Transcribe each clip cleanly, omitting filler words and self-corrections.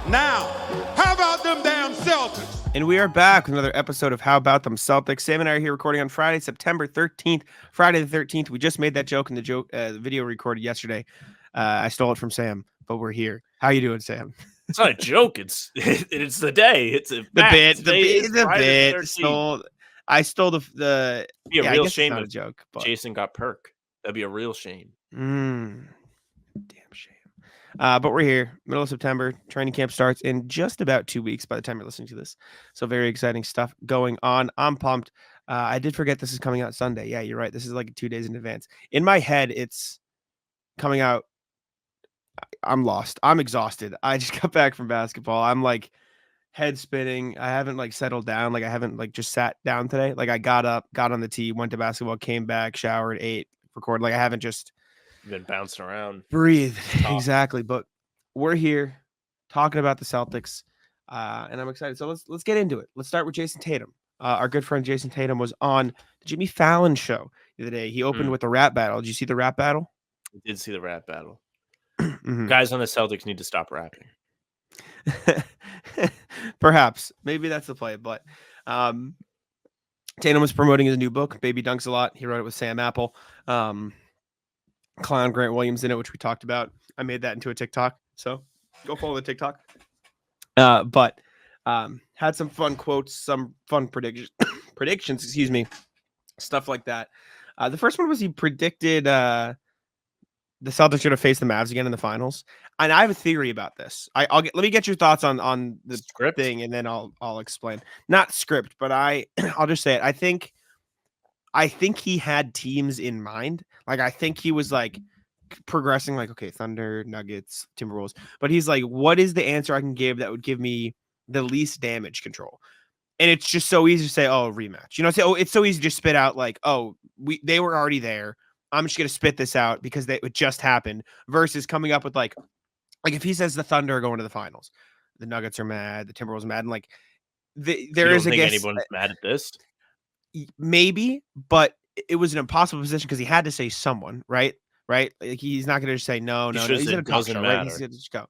Now, how about them damn Celtics? And we are back with another episode of How About Them Celtics. Sam and I are here recording on Friday, September 13th. Friday the 13th. We just made that joke in the video recorded yesterday. I stole it from Sam, but we're here. How you doing, Sam? It's not a joke. It's the day. It's a The fact. bit, Today is Friday the 13th. I stole the Be a yeah, real I guess shame it's not if a joke, but Jayson got perk. That'd be a real shame. damn shame. But we're here, middle of September. Training camp starts in just about 2 weeks by the time you're listening to this. So very exciting stuff going on. I'm pumped. I did forget this is coming out Sunday. Yeah, you're right. This is like 2 days in advance. In my head, it's coming out. I'm lost. I'm exhausted. I just got back from basketball. I'm like head spinning. I haven't like settled down. Like I haven't like just sat down today. Like I got up, got on the tee, went to basketball, came back, showered, ate, recorded. Like I haven't just You've been bouncing around. breathe. Exactly. But we're here talking about the Celtics. And I'm excited. So let's get into it. Let's start with Jayson Tatum. Our good friend Jayson Tatum was on the Jimmy Fallon show the other day. He opened with the rap battle. Did you see the rap battle? I did see the rap battle. Mhm. Guys on the Celtics need to stop rapping. Perhaps. Maybe that's the play. But Tatum was promoting his new book, Baby Dunks a Lot. He wrote it with Sam Apple. Clown Grant Williams in it, which we talked about. I made that into a TikTok. So go follow the TikTok. But had some fun quotes, some fun predictions, excuse me, stuff like that. The first one was he predicted the Celtics should have faced the Mavs again in the finals. And I have a theory about this. Let me get your thoughts on the Script thing, and then I'll explain. Not script, but I'll just say it. I think he had teams in mind. Like I think he was like progressing, like okay, Thunder, Nuggets, Timberwolves. But he's like, what is the answer I can give that would give me the least damage control? And it's just so easy to say, oh, rematch. You know, it's so easy to just spit out like, oh, they were already there. I'm just gonna spit this out because it just happened. Versus coming up with like if he says the Thunder are going to the finals, the Nuggets are mad, the Timberwolves are mad, and like there is anyone's mad at this. Maybe, but it was an impossible position because he had to say someone, right? Right? Like he's not gonna just say no. He's gonna talk show, right? He's gonna just go.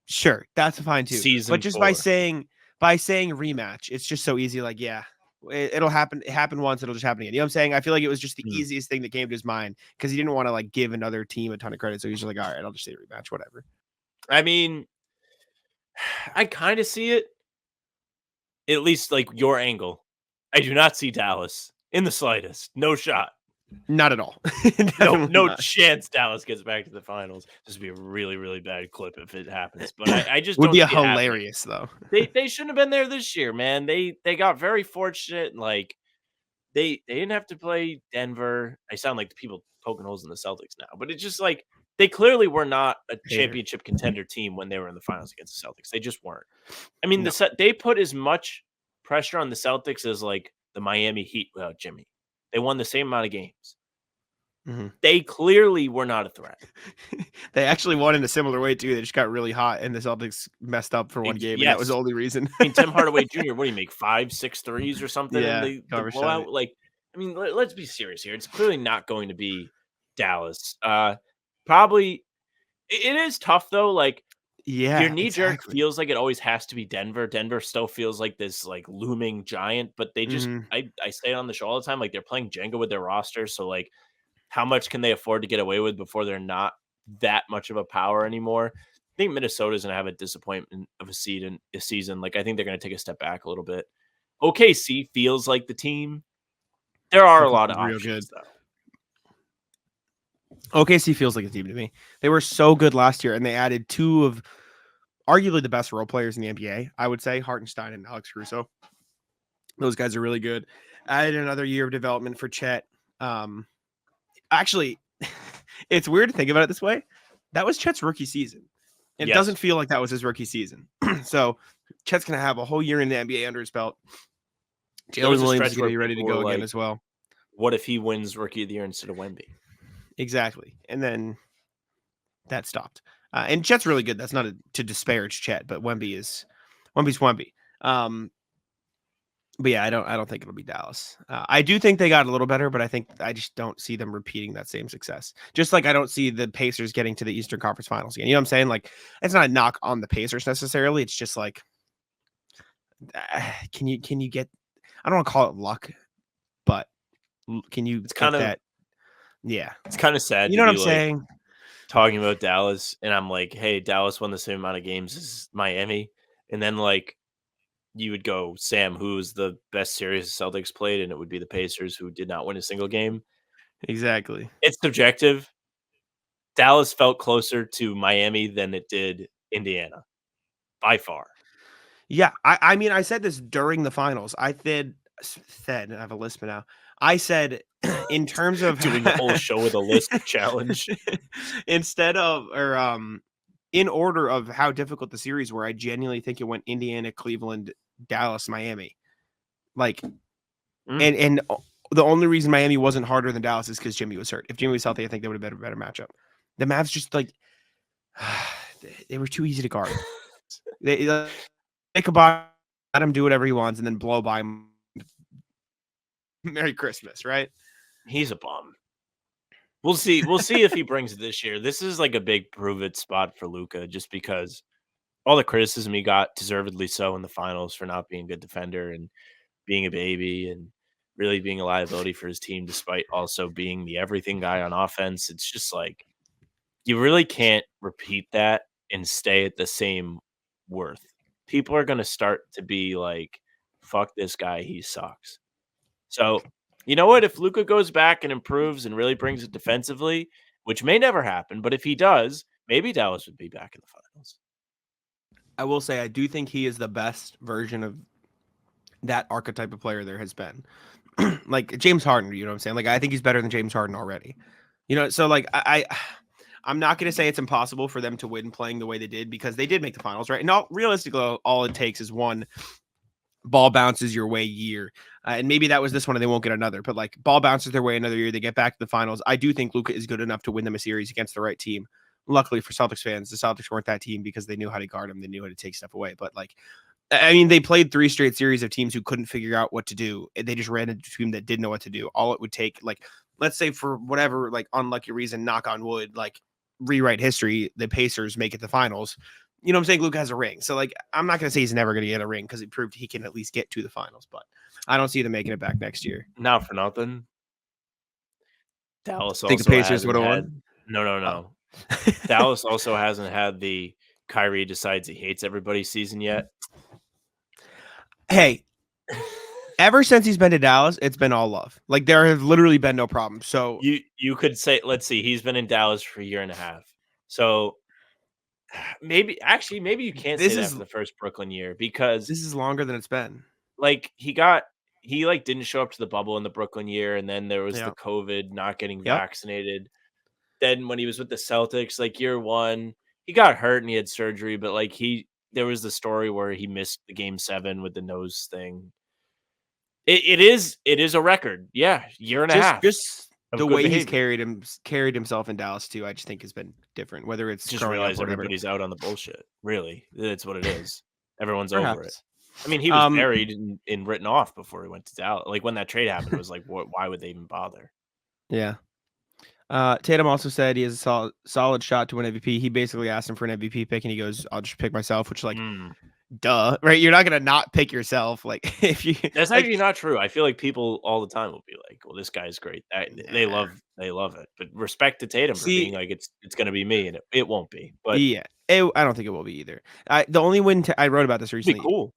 Sure, that's fine too. Season but just 4. by saying rematch, it's just so easy. Like, yeah, it'll happen. It happened once, it'll just happen again. You know what I'm saying? I feel like it was just the easiest thing that came to his mind because he didn't want to like give another team a ton of credit. So he's just like, all right, I'll just say rematch, whatever. I mean, I kind of see it. At least like your angle. I do not see Dallas in the slightest. No shot. Not at all. no chance Dallas gets back to the finals. This would be a really, really bad clip if it happens. But I just would don't be see it hilarious though. They shouldn't have been there this year, man. They got very fortunate. Like they didn't have to play Denver. I sound like the people poking holes in the Celtics now, but it's just like they clearly were not a championship contender team when they were in the finals against the Celtics. They just weren't. I mean, they put as much pressure on the Celtics as like the Miami Heat without Jimmy. They won the same amount of games. Mm-hmm. They clearly were not a threat. They actually won in a similar way too. They just got really hot and the Celtics messed up for one game. Yes. And that was the only reason. I mean, Tim Hardaway Jr., what do you make? 5, 6 threes or something? Yeah, in the blowout? Like, I mean, let's be serious here. It's clearly not going to be Dallas. Probably it is tough though. Like, yeah, your knee jerk feels like it always has to be Denver. Denver still feels like this like looming giant, but they just I say it on the show all the time. Like they're playing Jenga with their roster. So like, how much can they afford to get away with before they're not that much of a power anymore? I think Minnesota's gonna have a disappointment of a season. Like I think they're gonna take a step back a little bit. OKC feels like the team. There are a lot of options though. OKC feels like a team to me. They were so good last year, and they added two of arguably the best role players in the NBA. I would say Hartenstein and Alex Caruso. Those guys are really good. Added another year of development for Chet. Actually, it's weird to think about it this way. That was Chet's rookie season. It doesn't feel like that was his rookie season. So Chet's going to have a whole year in the NBA under his belt. Jalen Williams is going to be ready to go again as well. What if he wins rookie of the year instead of Wemby? Exactly. And then that stopped. And Chet's really good. That's not to disparage Chet, but Wemby's Wemby. But yeah, I don't think it'll be Dallas. I do think they got a little better, but I just don't see them repeating that same success. Just like I don't see the Pacers getting to the Eastern Conference Finals again. You know what I'm saying? Like it's not a knock on the Pacers necessarily. It's just like, can you get? I don't want to call it luck, but can you It's get kind of that? Yeah, it's kind of sad you to know what be I'm like saying? talking about Dallas, and I'm like, hey, Dallas won the same amount of games as Miami, and then like you would go, Sam, who's the best series the Celtics played, and it would be the Pacers, who did not win a single game. Exactly. It's subjective. Dallas felt closer to Miami than it did Indiana, by far. Yeah, I mean, I said this during the finals. I said I have a lisp now. I said in terms of Doing a whole show with a lisp challenge. instead of or in order of how difficult the series were, I genuinely think it went Indiana, Cleveland, Dallas, Miami. Like and the only reason Miami wasn't harder than Dallas is because Jimmy was hurt. If Jimmy was healthy, I think they would have been a better matchup. The Mavs just like they were too easy to guard. They could let him do whatever he wants and then blow by him. Merry Christmas, right? He's a bum. We'll see. We'll see if he brings it this year. This is like a big prove it spot for Luka, just because all the criticism he got, deservedly so, in the finals for not being a good defender and being a baby and really being a liability for his team, despite also being the everything guy on offense. It's just like you really can't repeat that and stay at the same worth. People are going to start to be like, fuck this guy, he sucks. So, you know what? If Luka goes back and improves and really brings it defensively, which may never happen, but if he does, maybe Dallas would be back in the finals. I will say I do think he is the best version of that archetype of player there has been. Like James Harden, you know what I'm saying? Like I think he's better than James Harden already. You know, so like I'm not going to say it's impossible for them to win playing the way they did because they did make the finals, right? And realistically, all it takes is one ball bounces your way year. And maybe that was this one and they won't get another, but like ball bounces their way another year. They get back to the finals. I do think Luka is good enough to win them a series against the right team. Luckily for Celtics fans, the Celtics weren't that team because they knew how to guard him. They knew how to take stuff away. But like, I mean, they played 3 straight series of teams who couldn't figure out what to do. They just ran into a team that didn't know what to do. All it would take, like, let's say for whatever, like, unlucky reason, knock on wood, like, rewrite history, the Pacers make it the finals. You know what I'm saying? Luka has a ring. So, like, I'm not going to say he's never going to get a ring because he proved he can at least get to the finals. But I don't see them making it back next year. Not for nothing. Dallas Think the also Pacers would hasn't have had. won? No. Dallas also hasn't had the Kyrie decides he hates everybody season yet. Hey, ever since he's been to Dallas, it's been all love. Like there have literally been no problems. So you could say, let's see, he's been in Dallas for a year and a half. So maybe you can't say that for the first Brooklyn year because this is longer than it's been. Like he didn't show up to the bubble in the Brooklyn year, and then there was the COVID, not getting vaccinated. Then when he was with the Celtics, like year 1, he got hurt and he had surgery, but like there was the story where he missed the game 7 with the nose thing. It is a record. Yeah, year and a half. Just the way behavior. he's carried himself in Dallas too, I just think has been different. Whether it's just realize everybody's out on the bullshit. Really, that's what it is. Everyone's over it. I mean, he was buried and written off before he went to Dallas. Like when that trade happened, it was like, why would they even bother? Yeah. Tatum also said he has a solid shot to win MVP. He basically asked him for an MVP pick, and he goes, "I'll just pick myself," which like, duh, right? You're not gonna not pick yourself. Like if you that's like, actually not true. I feel like people all the time will be like, "Well, this guy's great." They love it. But respect to Tatum for being like, "It's gonna be me," and it won't be. But yeah, I don't think it will be either. The only win I wrote about this recently. Be cool.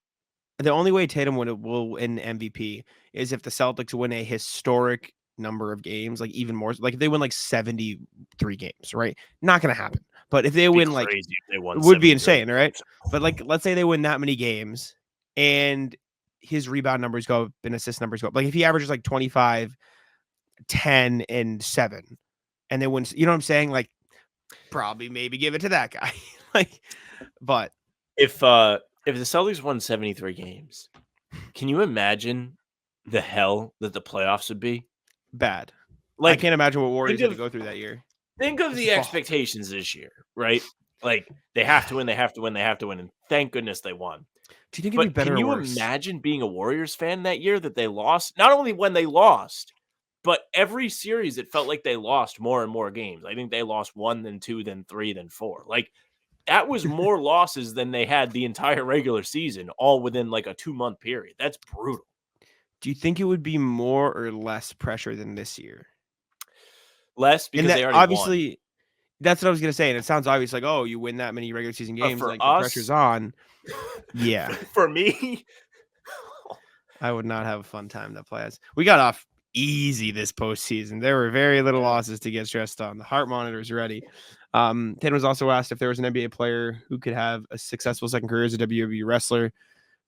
The only way Tatum will win MVP is if the Celtics win a historic number of games, like even more, like if they win like 73 games, right? Not gonna happen. But if they win, like, if they won, it would be insane, right? But like, let's say they win that many games and his rebound numbers go up and assist numbers go up. Like if he averages like 25, 10, and 7, and they win, you know what I'm saying? Like, probably maybe give it to that guy. Like, but if the Celtics won 73 games, can you imagine the hell that the playoffs would be? Bad. Like, I can't imagine what Warriors had to go through that year. Think of the expectations this year, right? Like, they have to win, they have to win, they have to win, and thank goodness they won. Do you think it'd be But better can or you worse? imagine being a Warriors fan that year that they lost? Not only when they lost, but every series it felt like they lost more and more games. I think they lost 1, then 2, then 3, then 4. Like, that was more losses than they had the entire regular season, all within, like, a 2-month period. That's brutal. Do you think it would be more or less pressure than this year? Less And because that they already won. obviously, that's what I was gonna say, and it sounds obvious, like, oh, you win that many regular season games, for like the pressure's us on. Yeah, for me, I would not have a fun time to play as. We got off easy this postseason. There were very little losses to get stressed on. The heart monitor's ready. Tatum was also asked if there was an NBA player who could have a successful second career as a WWE wrestler.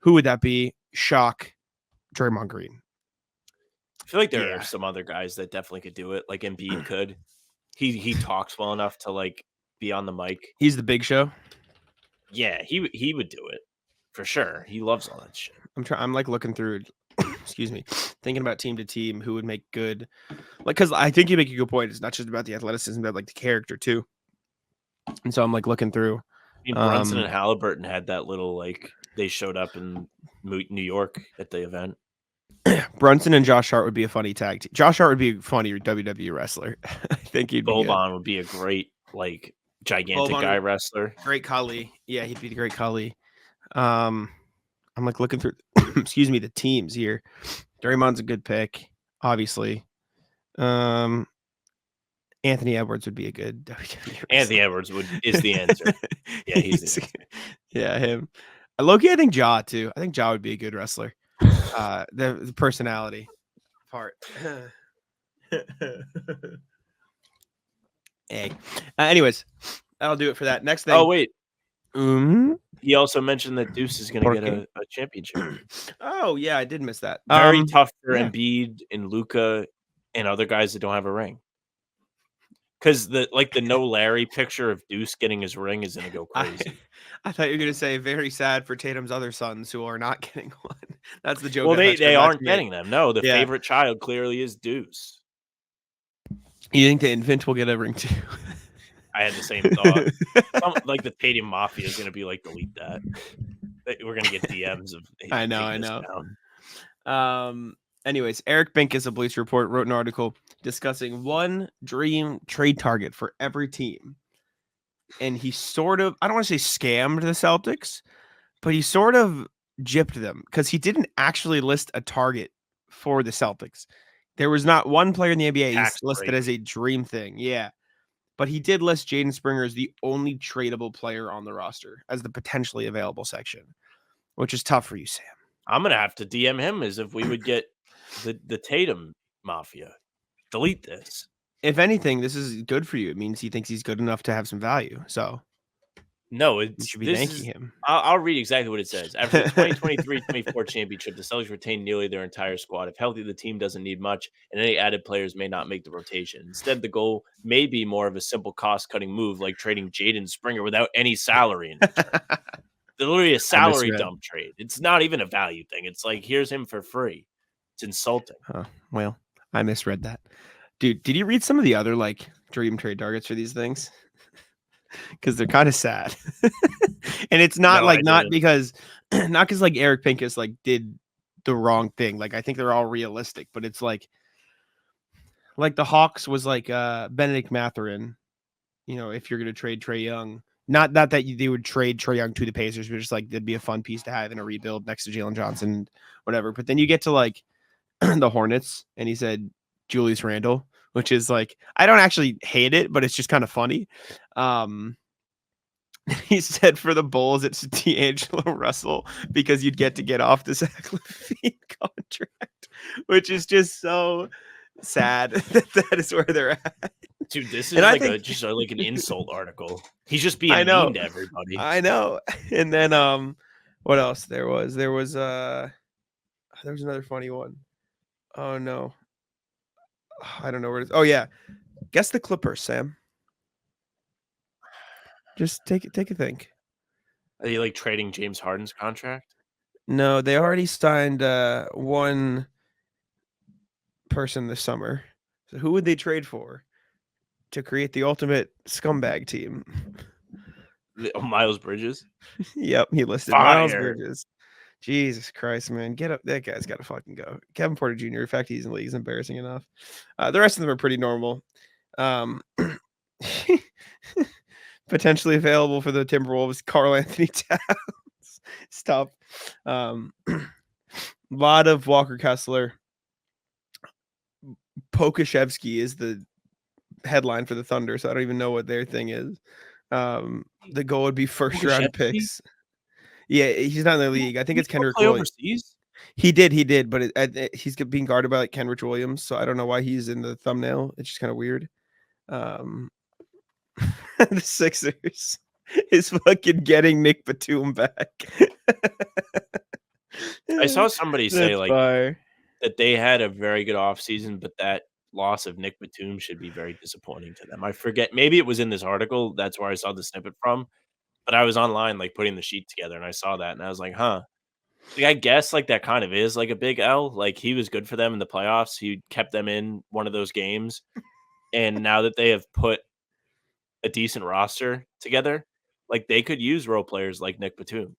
Who would that be? Shock, Draymond Green. I feel like there Yeah. are some other guys that definitely could do it, like Embiid could. He talks well enough to, like, be on the mic. He's the Big Show. Yeah, he would do it for sure. He loves all that shit. I'm like looking through, excuse me, thinking about team to team who would make good, like, because I think you make a good point. It's not just about the athleticism, but like the character too. And so I'm like looking through. I mean, Brunson and Halliburton had that little, like, they showed up in New York at the event. Brunson and Josh Hart would be a funny tag team. Josh Hart would be a funny WWE wrestler. I think he'd be good. Boban would be a great, like, gigantic guy wrestler. Great Khali. Yeah, he'd be the great Khali. I'm like looking through, excuse me, the teams here. Draymond's a good pick, obviously. Anthony Edwards would be a good WWE wrestler. Anthony Edwards is the answer. Yeah, he's the answer. Yeah, him. Loki, I think Ja too. I think Ja would be a good wrestler. The personality part. Hey. Anyways, that'll do it for that. Next thing. Oh, wait. Mm-hmm. He also mentioned that Deuce is going to get a championship. Oh, yeah, I did miss that. Very tough for yeah. Embiid and Luka and other guys that don't have a ring. Because the no Larry picture of Deuce getting his ring is going to go crazy. I thought you were going to say very sad for Tatum's other sons who are not getting one. That's the joke. Well, they aren't getting them. No, the favorite child clearly is Deuce. You think the infant will get a ring too? I had the same thought. Like the Tatum Mafia is going to be like, delete that. We're going to get DMs of. I know. Anyways, Eric Binkis of Bleacher Report wrote an article discussing one dream trade target for every team. And he sort of, I don't want to say scammed the Celtics, but he sort of gypped them because he didn't actually list a target for the Celtics. There was not one player in the NBA he's listed as a dream thing. Yeah. But he did list Jaden Springer as the only tradable player on the roster as the potentially available section, which is tough for you, Sam. I'm going to have to DM him as if we would get the Tatum Mafia. Delete this. If anything, this is good for you. It means he thinks he's good enough to have some value. So no, you should be thanking him. I'll read exactly what it says. After the 2023-24 championship, the Celtics retained nearly their entire squad. If healthy, the team doesn't need much, and any added players may not make the rotation. Instead, the goal may be more of a simple cost-cutting move, like trading Jaden Springer without any salary in return. Literally a salary dump trade. It's not even a value thing. It's like, here's him for free. It's insulting. Well, I misread that. Dude, did you read some of the other like dream trade targets for these things? Because they're kind of sad. And it's not not because like Eric Pincus like did the wrong thing. Like I think they're all realistic, but it's like the Hawks was like Benedict Mathurin, you know, if you're gonna trade Trae Young. Not that they would trade Trae Young to the Pacers, but just like it'd be a fun piece to have in a rebuild next to Jalen Johnson, whatever. But then you get to like the Hornets, and he said Julius Randle, which is like, I don't actually hate it, but it's just kind of funny. He said for the Bulls, it's D'Angelo Russell because you'd get to get off the Zach LaVine contract, which is just so sad that is where they're at. Dude, this is just like an insult article. He's just being mean to everybody. I know. And then what else there was? There was another funny one. Oh no. I don't know where it is. Oh yeah. Guess the Clippers, Sam. Just take a think. Are you like trading James Harden's contract? No, they already signed one person this summer. So who would they trade for to create the ultimate scumbag team? Miles Bridges. Yep, he listed Miles Fire. Bridges. Jesus Christ, man. Get up. That guy's got to fucking go. Kevin Porter Jr., the fact he's in the league is embarrassing enough. The rest of them are pretty normal. Potentially available for the Timberwolves, Karl Anthony Towns. Stop. Lot of Walker Kessler. Pokashevsky is the headline for the Thunder, so I don't even know what their thing is. The goal would be first round picks. Yeah, he's not in the league. I think it's Kenrich Williams. Overseas? He did, but he's being guarded by like Kenrich Williams, so I don't know why he's in the thumbnail. It's just kind of weird. The Sixers is fucking getting Nick Batum back. I saw somebody say That's like fire. that they had a very good offseason, but that loss of Nick Batum should be very disappointing to them. I forget. Maybe it was in this article. That's where I saw the snippet from. But I was online like putting the sheet together and I saw that and I was like, huh. Like, I guess like that kind of is like a big L. Like he was good for them in the playoffs. He kept them in one of those games. And now that they have put a decent roster together, like they could use role players like Nick Batum.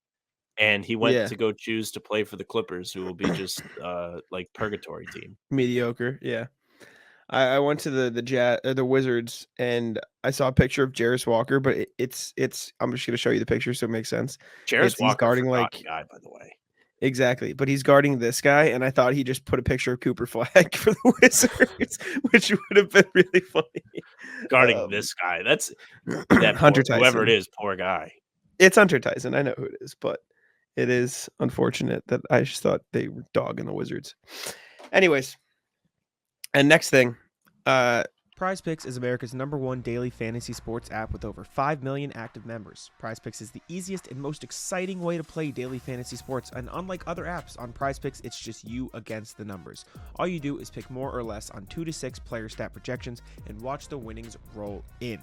And he went to go choose to play for the Clippers, who will be just like purgatory team. Mediocre, yeah. I went to the Wizards and I saw a picture of Jarris Walker, but it's I'm just gonna show you the picture so it makes sense. Jarris Walker, he's guarding like guy, by the way. Exactly, but he's guarding this guy, and I thought he just put a picture of Cooper Flag for the Wizards, which would have been really funny. Guarding this guy, that's that Hunter Tyson. Whoever it is, poor guy. It's Hunter Tyson. I know who it is, but it is unfortunate that I just thought they were dogging the Wizards. Anyways, and next thing, PrizePicks is America's #1 daily fantasy sports app with over 5 million active members. PrizePicks is the easiest and most exciting way to play daily fantasy sports, and unlike other apps, on PrizePicks, it's just you against the numbers. All you do is pick more or less on 2 to 6 player stat projections and watch the winnings roll in.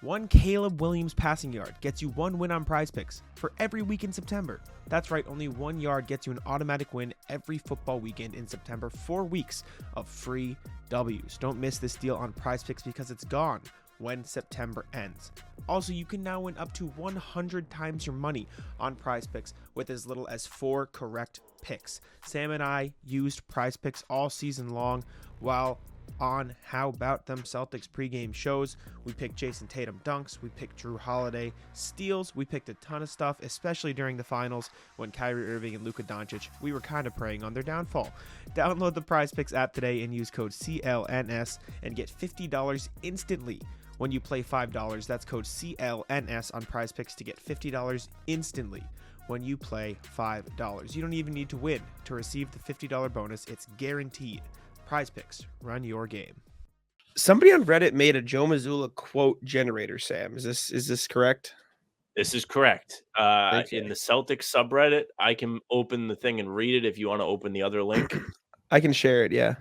One Caleb Williams passing yard gets you 1 win on PrizePicks for every week in September. That's right, only 1 yard gets you an automatic win every football weekend in September. 4 weeks of free W's. Don't miss this deal on PrizePicks because it's gone when September ends. Also, you can now win up to 100 times your money on PrizePicks with as little as 4 correct picks. Sam and I used PrizePicks all season long while on How Bout Them Celtics pregame shows. We picked Jayson Tatum dunks, we picked Drew Holiday steals, we picked a ton of stuff, especially during the finals when Kyrie Irving and Luka Doncic, we were kind of preying on their downfall. Download the PrizePicks app today and use code CLNS and get $50 instantly. When you play $5, that's code CLNS on PrizePicks to get $50 instantly. When you play $5, you don't even need to win to receive the $50 bonus. It's guaranteed. PrizePicks, run your game. Somebody on Reddit made a Joe Mazzulla quote generator. Sam, is this correct? This is correct. In the Celtics subreddit, I can open the thing and read it if you want to open the other link. I can share it. Yeah.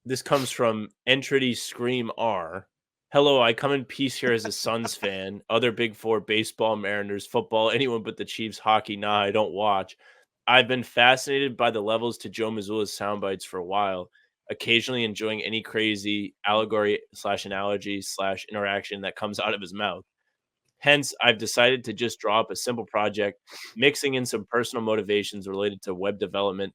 This comes from Entreaty Scream R. Hello, I come in peace here as a Suns fan. Other Big Four, baseball, Mariners, football, anyone but the Chiefs, hockey, nah, I don't watch. I've been fascinated by the levels to Joe Mazzulla's soundbites for a while, occasionally enjoying any crazy allegory / analogy / interaction that comes out of his mouth. Hence, I've decided to just draw up a simple project, mixing in some personal motivations related to web development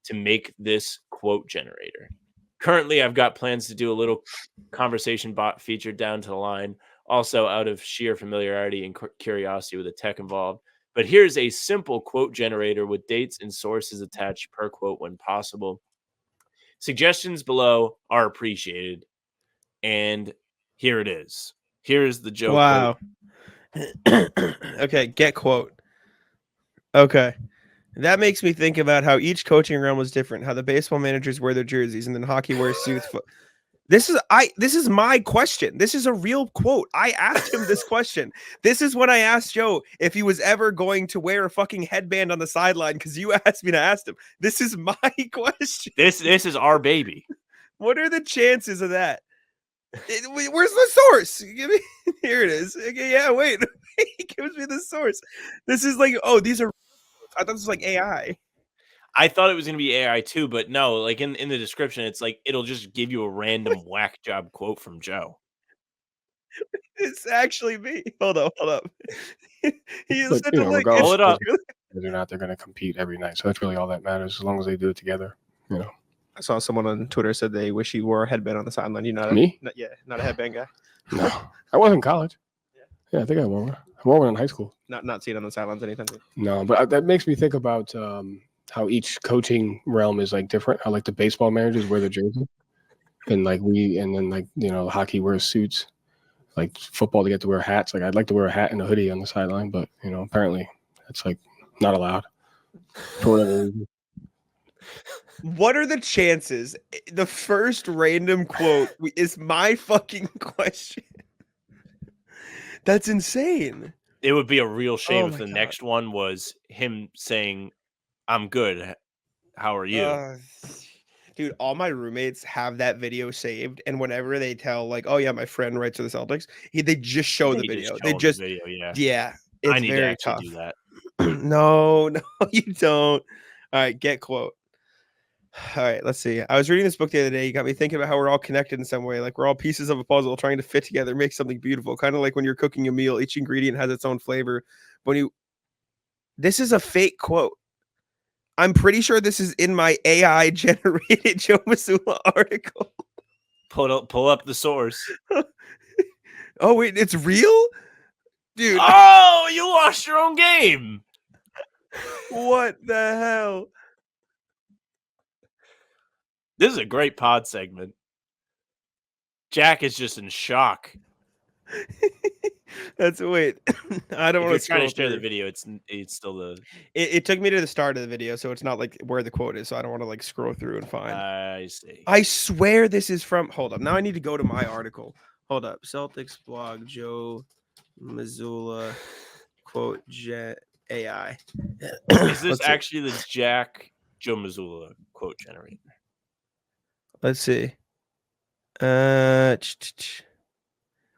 to make this quote generator. Currently, I've got plans to do a little conversation bot feature down to the line, also out of sheer familiarity and curiosity with the tech involved. But here's a simple quote generator with dates and sources attached per quote when possible. Suggestions below are appreciated. And here it is. Here is the Joe quote. Okay, get quote. Okay. That makes me think about how each coaching realm was different, how the baseball managers wear their jerseys and then hockey wears suits. This is my question. This is a real quote. I asked him this question. This is when I asked Joe if he was ever going to wear a fucking headband on the sideline because you asked me to ask him. This is my question. This is our baby. What are the chances of that? Where's the source? Give me here it is. Okay, yeah, wait. He gives me the source. This is like, oh, these are I thought this was like AI. I thought it was going to be AI too, but no, like in the description, it's like, it'll just give you a random whack job quote from Joe. It's actually me. Hold up. He But, sent you a know, link. Pull regardless it up. whether or not they're going to compete every night. So that's really all that matters, as long as they do it together. You know, I saw someone on Twitter said they wish he wore a headband on the sideline. You know, Me? not a headband guy. no, I was in college. Yeah, I think I wore one. I wore one in high school. Not seen on the sidelines anytime soon. No, but that makes me think about how each coaching realm is like different. How like the baseball managers wear their jersey, and then hockey wears suits. Like football, they get to wear hats. Like I'd like to wear a hat and a hoodie on the sideline, but apparently that's like not allowed for whatever reason. What are the chances? The first random quote is my fucking question. That's insane. It would be a real shame Oh if my the God. next one was him saying, "I'm good. How are you?" Dude, all my roommates have that video saved, and whenever they tell, like, "Oh yeah, my friend writes for the Celtics," they just show the They video. show They him the just, video, yeah. yeah, I it's need to very actually tough. do that. No, you don't. All right, get quote. All right, let's see. I was reading this book the other day. You got me thinking about how we're all connected in some way. Like we're all pieces of a puzzle trying to fit together, make something beautiful. Kind of like when you're cooking a meal, each ingredient has its own flavor. This is a fake quote. I'm pretty sure this is in my AI generated Joe Mazzulla article. Pull up the source. Oh wait, it's real? Dude, Oh, you lost your own game. what the hell? This is a great pod segment. Jack is just in shock. Wait. I don't If want you're to trying to share the video, it's still the. It took me to the start of the video, so it's not like where the quote is, so I don't want to like scroll through and find. I see. I swear this is from. Hold up. Now I need to go to my article. Hold up. Celtics blog Joe Mazzulla quote AI. Is this Let's see. actually the Jack Joe Mazzulla quote generator? Let's see. Well,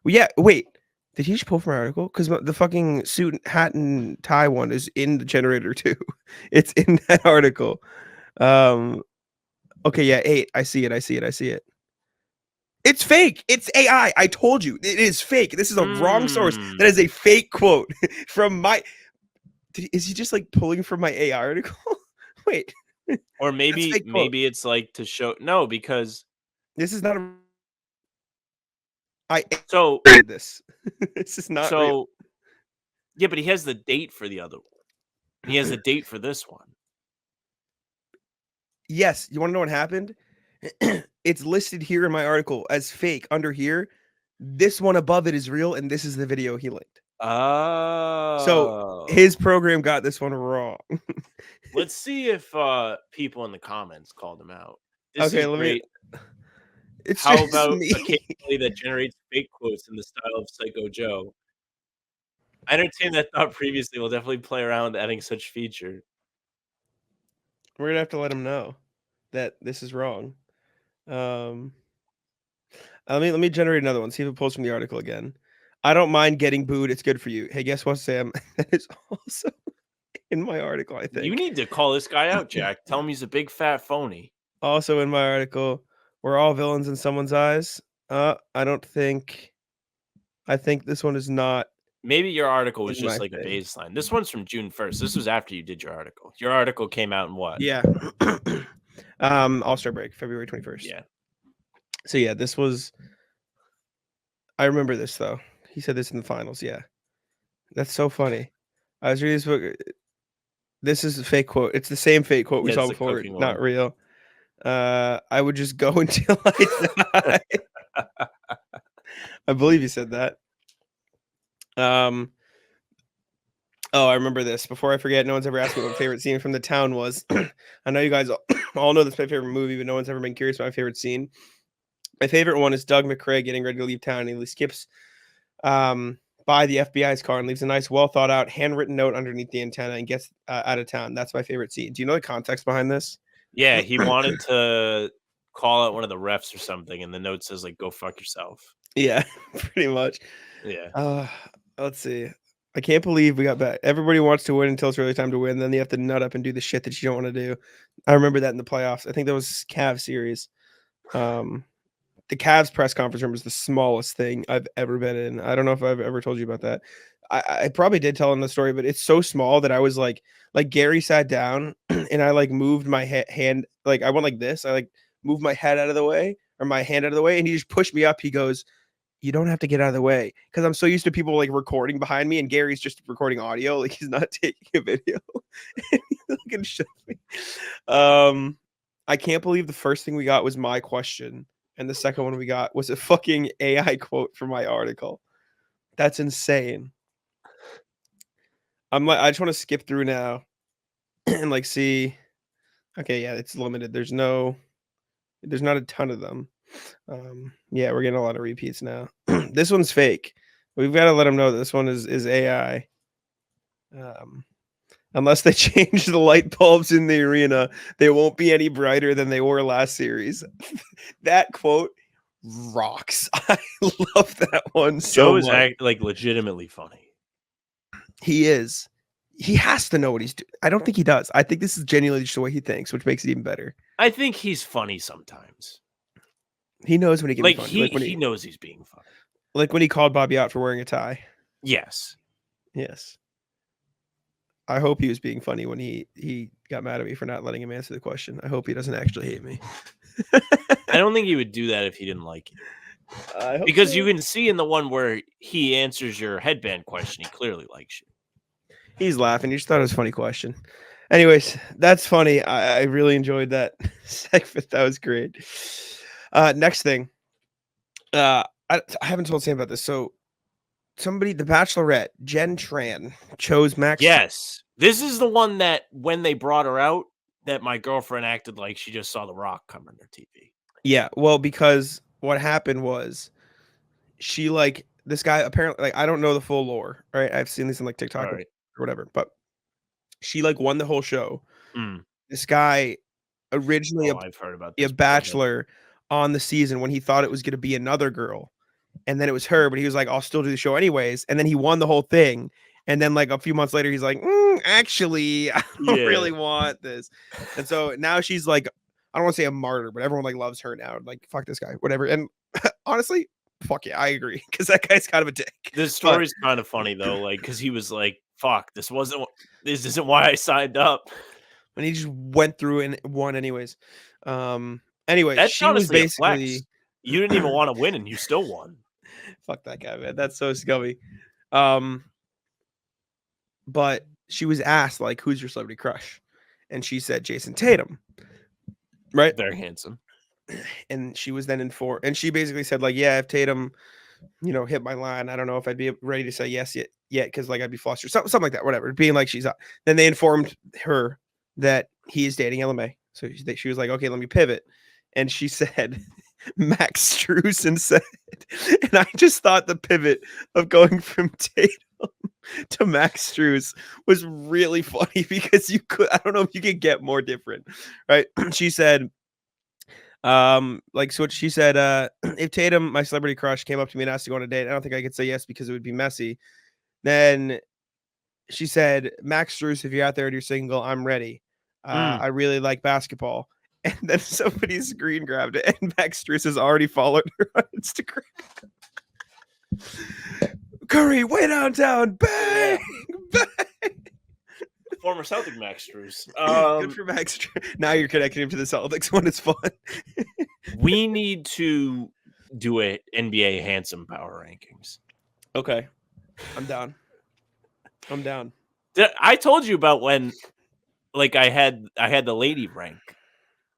yeah. Wait. Did he just pull from my article? Because the fucking suit, hat, and tie one is in the generator too. It's in that article. Okay, yeah, 8. I see it. It's fake. It's AI. I told you it is fake. This is a wrong source. That is a fake quote from my. Is he just like pulling from my AI article? Wait. Or maybe fake quote. it's like to show because This is not a. so did this. This is not real. Yeah, but he has the date for the other one. He has the date for this one. Yes, you want to know what happened? It's listed here in my article as fake under here. This one above it is real, and this is the video he linked. Oh. So his program got this one wrong. Let's see if people in the comments called him out. This Okay, is let great. me. It's How just about me. a capability that generates fake quotes in the style of Psycho Joe? I entertained that thought previously. We'll definitely play around with adding such feature. We're gonna have to let him know that this is wrong. Let me generate another one. See if it pulls from the article again. I don't mind getting booed. It's good for you. Hey, guess what, Sam? That is also in my article. I think You need to call this guy out, Jack. Tell him he's a big fat phony. also in my article. We're all villains in someone's eyes. I think this one is not. Maybe your article was In just my like a thing. baseline. This one's from June 1st. This was after you did your article. Your article came out in what? Yeah. All-Star break, February 21st. Yeah. So yeah, this was. I remember this though. He said this in the finals. Yeah, that's so funny. I was reading this book. This is a fake quote. It's the same fake quote we Yeah, saw it's the before. cooking Not one. real. I would just go until I die. I believe he said that. Oh, I remember this. Before I forget, no one's ever asked me what my favorite scene from The Town was. I know you guys all know this is my favorite movie, but no one's ever been curious about my favorite scene. My favorite one is Doug McCrae getting ready to leave town. And he skips by the FBI's car and leaves a nice, well thought out, handwritten note underneath the antenna and gets out of town. That's my favorite scene. Do you know the context behind this? Yeah, he wanted to call out one of the refs or something, and the note says like, "Go fuck yourself." Yeah, pretty much. Yeah. Let's see. I can't believe we got back. Everybody wants to win until it's really time to win. Then they have to nut up and do the shit that you don't want to do. I remember that in the playoffs. I think that was Cavs series. the Cavs press conference room is the smallest thing I've ever been in. I don't know if I've ever told you about that. I probably did tell him the story, but it's so small that I was like Gary sat down and I like moved my hand, like I went like this. I like moved my head out of the way or my hand out of the way, and he just pushed me up. He goes, "You don't have to get out of the way," because I'm so used to people like recording behind me, and Gary's just recording audio, like he's not taking a video. He can show me. I can't believe the first thing we got was my question, and the second one we got was a fucking AI quote from my article. That's insane. I just want to skip through now and like see. Okay, yeah, it's limited. There's not a ton of them. Yeah, we're getting a lot of repeats now. This one's fake. We've got to let them know that this one is AI. Unless they change the light bulbs in the arena, they won't be any brighter than they were last series. That quote rocks. I love that one so Joe is much. like legitimately funny. He is. He has to know what he's doing. I don't think he does. I think this is genuinely just the way he thinks, which makes it even better. I think he's funny sometimes. He knows when he can be Like funny. he knows he's being funny. Like when he called Bobby out for wearing a tie. Yes. Yes. I hope he was being funny when he got mad at me for not letting him answer the question. I hope he doesn't actually hate me. I don't think he would do that if he didn't like it. Because you can see in the one where he answers your headband question, he clearly likes you. He's laughing. He just thought it was a funny question. Anyways, that's funny. I really enjoyed that segment. That was great. Next thing. I haven't told Sam about this. So somebody, the Bachelorette, Jen Tran, chose Max. Yes. This is the one that when they brought her out, that my girlfriend acted like she just saw The Rock come on their TV. Yeah, well, because what happened was she like this guy apparently, like, I don't know the full lore, right? I've seen this in like TikTok or whatever, but she like won the whole show. This guy originally I've heard about this a bachelor on the season when he thought it was going to be another girl, and then it was her, but he was like, I'll still do the show anyways, and then he won the whole thing. And then like a few months later, he's like, actually, I don't really want this. And so now she's like, I don't want to say a martyr, but everyone like loves her now. Like, fuck this guy, whatever. And honestly, fuck yeah, I agree. Because that guy's kind of a dick. This story's kind of funny though, like, because he was like, fuck, this isn't why I signed up. And he just went through and won anyways. Anyway, that's she was basically you didn't even want to win and you still won. Fuck that guy, man. That's so scummy. But she was asked, like, who's your celebrity crush? And she said Jayson Tatum. Right? Very handsome. And she was then informed, and she basically said, like, yeah, if Tatum, hit my line, I don't know if I'd be ready to say yes yet, because like I'd be flustered, something like that, whatever. Being like she's up. Then they informed her that he is dating LMA. So she was like, okay, let me pivot. And she said Max Strus instead. And I just thought the pivot of going from Tatum to Max Strus was really funny because I don't know if you could get more different, right? She said, so what she said, if Tatum, my celebrity crush, came up to me and asked to go on a date, I don't think I could say yes because it would be messy. Then she said, Max Strus, if you're out there and you're single, I'm ready. I really like basketball. And then somebody screen grabbed it, and Max Strus has already followed her on Instagram. Curry, way downtown, bang, bang. Former Celtic Max Strus. Good for Max Strus. Now you're connecting him to the Celtics when it's fun. We need to do a NBA handsome power rankings. Okay, I'm down. I told you about when, like, I had the lady rank,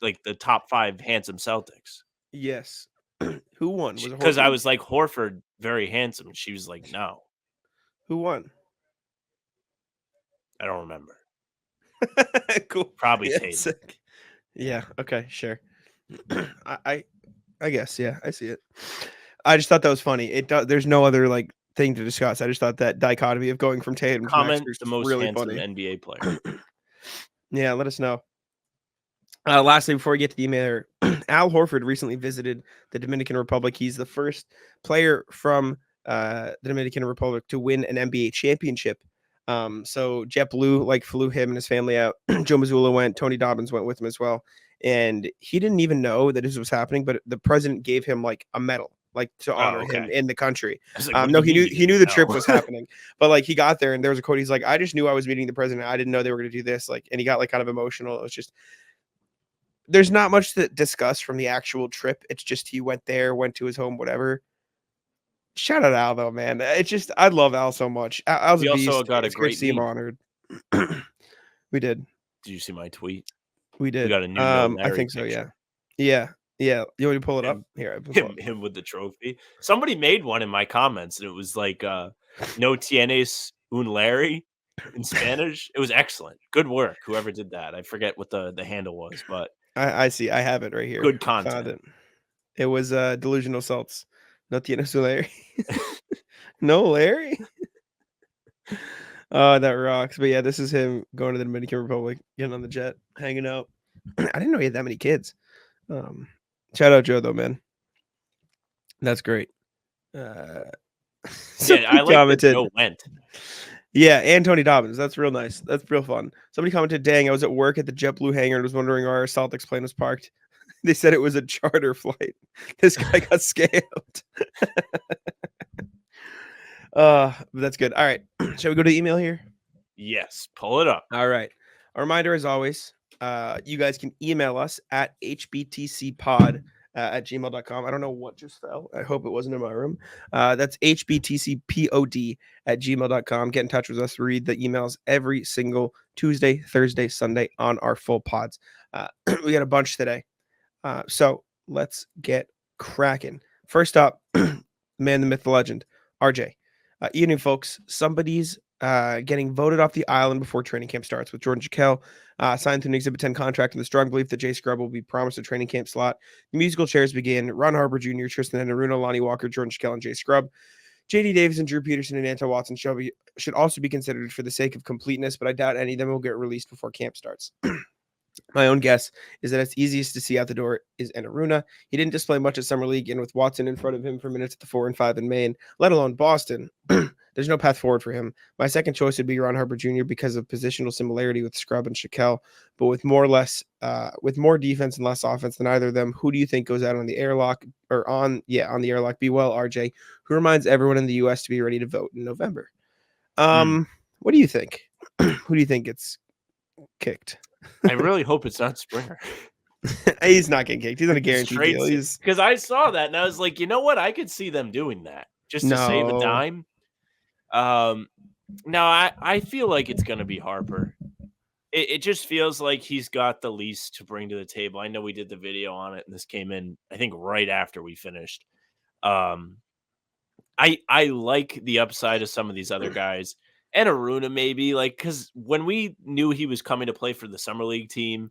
like the top 5 handsome Celtics. Yes. Who won? Was it because I Horford? was like, Horford, very handsome. And she was like, no. Who won? I don't remember. Cool. Probably Yeah, Tatum. sick. Yeah. Okay. Sure. I guess. Yeah. I see it. I just thought that was funny. There's no other like thing to discuss. I just thought that dichotomy of going from Tatum to Max Strus the most really handsome funny. NBA player. Yeah. Let us know. Lastly, before we get to the email, Al Horford recently visited the Dominican Republic. He's the first player from the Dominican Republic to win an NBA championship. So JetBlue flew him and his family out. Joe Mazzulla went. Tony Dobbins went with him as well. and he didn't even know that this was happening. But the president gave him like a medal, like to honor him in the country. I was like, what do No, you he mean knew the no? trip was happening, but like he got there and there was a quote. He's like, I just knew I was meeting the president. I didn't know they were going to do this. Like, and he got like kind of emotional. It was just, there's not much to discuss from the actual trip. It's just he went there, went to his home, whatever. Shout out Al though, man. It's just, I love Al so much. Al's We a also beast. got a It's great to great see him meme. honored. We did. Did you see my tweet? We did. got a new No I Larry think so. picture. Yeah. You want me to pull it up? Here, Him with the trophy. Somebody made one in my comments, and it was like "No tienes un Larry" in Spanish. It was excellent. Good work, whoever did that. I forget what the handle was, but I see. I have it right here. good Found content. it. It was Delusional Celts. No tienes Larry. No Larry. Oh, that rocks. But yeah, this is him going to the Dominican Republic, getting on the jet, hanging out. I didn't know he had that many kids. Shout out Joe though, man. That's great. Yeah, I Somebody like that commented. Joe went. Yeah, and Tony Dobbins. That's real nice. That's real fun. Somebody commented, dang, I was at work at the JetBlue hangar and was wondering where our Celtics plane was parked. They said it was a charter flight. This guy got scammed. But that's good. All right. Shall we go to the email here? Yes, pull it up. All right. A reminder, as always, you guys can email us at hbtcpod at gmail.com. I don't know what just fell. I hope it wasn't in my room. That's hbtcpod at gmail.com. Get in touch with us. Read the emails every single Tuesday, Thursday, Sunday on our full pods. We got a bunch today. So let's get cracking. First up, man, the myth, the legend, RJ. Evening, folks. Somebody's getting voted off the island before training camp starts, with Jordan Jekyll signed to an Exhibit 10 contract in the strong belief that Jay Scrubb will be promised a training camp slot. The musical chairs begin. Ron Harper Jr., Tristan Enaruna, Lonnie Walker, Jordan Jekyll, and Jay Scrubb. J.D. Davidson, Drew Peterson, and Anton Watson should also be considered for the sake of completeness, but I doubt any of them will get released before camp starts. My own guess is that it's easiest to see out the door is Enaruna. He didn't display much at Summer League, and with Watson in front of him for minutes at the 4 and 5 in Maine, let alone Boston, there's no path forward for him. My second choice would be Ron Harper Jr. because of positional similarity with Scrubb and Jekyll, but with more defense and less offense than either of them. Who do you think goes out on the airlock on the airlock? Be well, RJ, who reminds everyone in the U.S. to be ready to vote in November. What do you think? Who do you think gets kicked? I really hope it's not Springer. He's not getting kicked. He's on a guaranteed deal. Because I saw that and I was like, you know what? I could see them doing that just to save a dime. No, I feel like it's going to be Harper. It just feels like he's got the least to bring to the table. I know we did the video on it, and this came in, I think, right after we finished. I like the upside of some of these other guys. And Aruna, maybe, like, because when we knew he was coming to play for the Summer League team,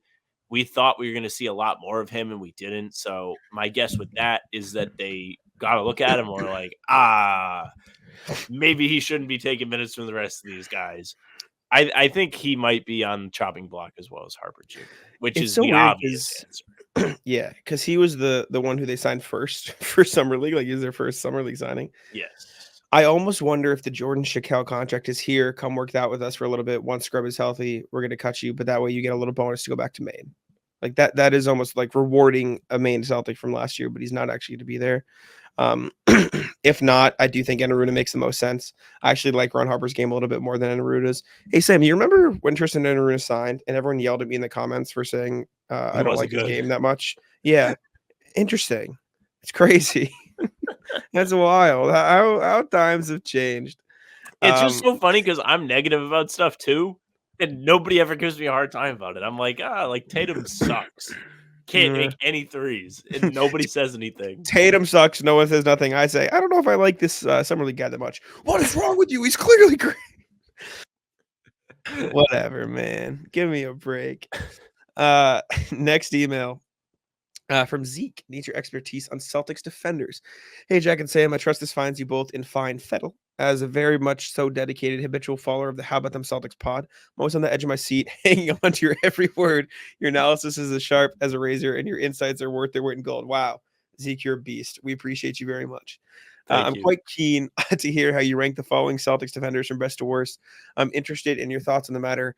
we thought we were going to see a lot more of him, and we didn't. So my guess with that is that they got to look at him and we're like, maybe he shouldn't be taking minutes from the rest of these guys. I think he might be on the chopping block as well as Harper Jr., which is so the obvious answer. Yeah, because he was the one who they signed first for Summer League. Like, he was their first Summer League signing. Yes. I almost wonder if the Jordan Jekyll contract is here. Come work that with us for a little bit. Once Scrubb is healthy, we're going to cut you, but that way you get a little bonus to go back to Maine. Like that is almost like rewarding a Maine Celtic from last year, but he's not actually to be there. If not, I do think Enaruna makes the most sense. I actually like Ron Harper's game a little bit more than Enaruna's. Hey, Sam, you remember when Tristan Enaruna signed and everyone yelled at me in the comments for saying I don't like his game that much? Yeah. Interesting. It's crazy. That's wild. How times have changed. It's just so funny because I'm negative about stuff too, and nobody ever gives me a hard time about it. I'm like, Tatum sucks. Can't make any threes, and nobody says anything. Tatum sucks. No one says nothing. I say, I don't know if I like this Summer League guy that much. What is wrong with you? He's clearly great. Whatever, man. Give me a break. Next email. From Zeke, needs your expertise on Celtics defenders. Hey, Jack and Sam, I trust this finds you both in fine fettle. As a very much so dedicated habitual follower of the How About Them Celtics pod, I'm always on the edge of my seat, hanging on to your every word. Your analysis is as sharp as a razor, and your insights are worth their weight in gold. Wow, Zeke, you're a beast. We appreciate you very much. I'm quite keen to hear how you rank the following Celtics defenders from best to worst. I'm interested in your thoughts on the matter.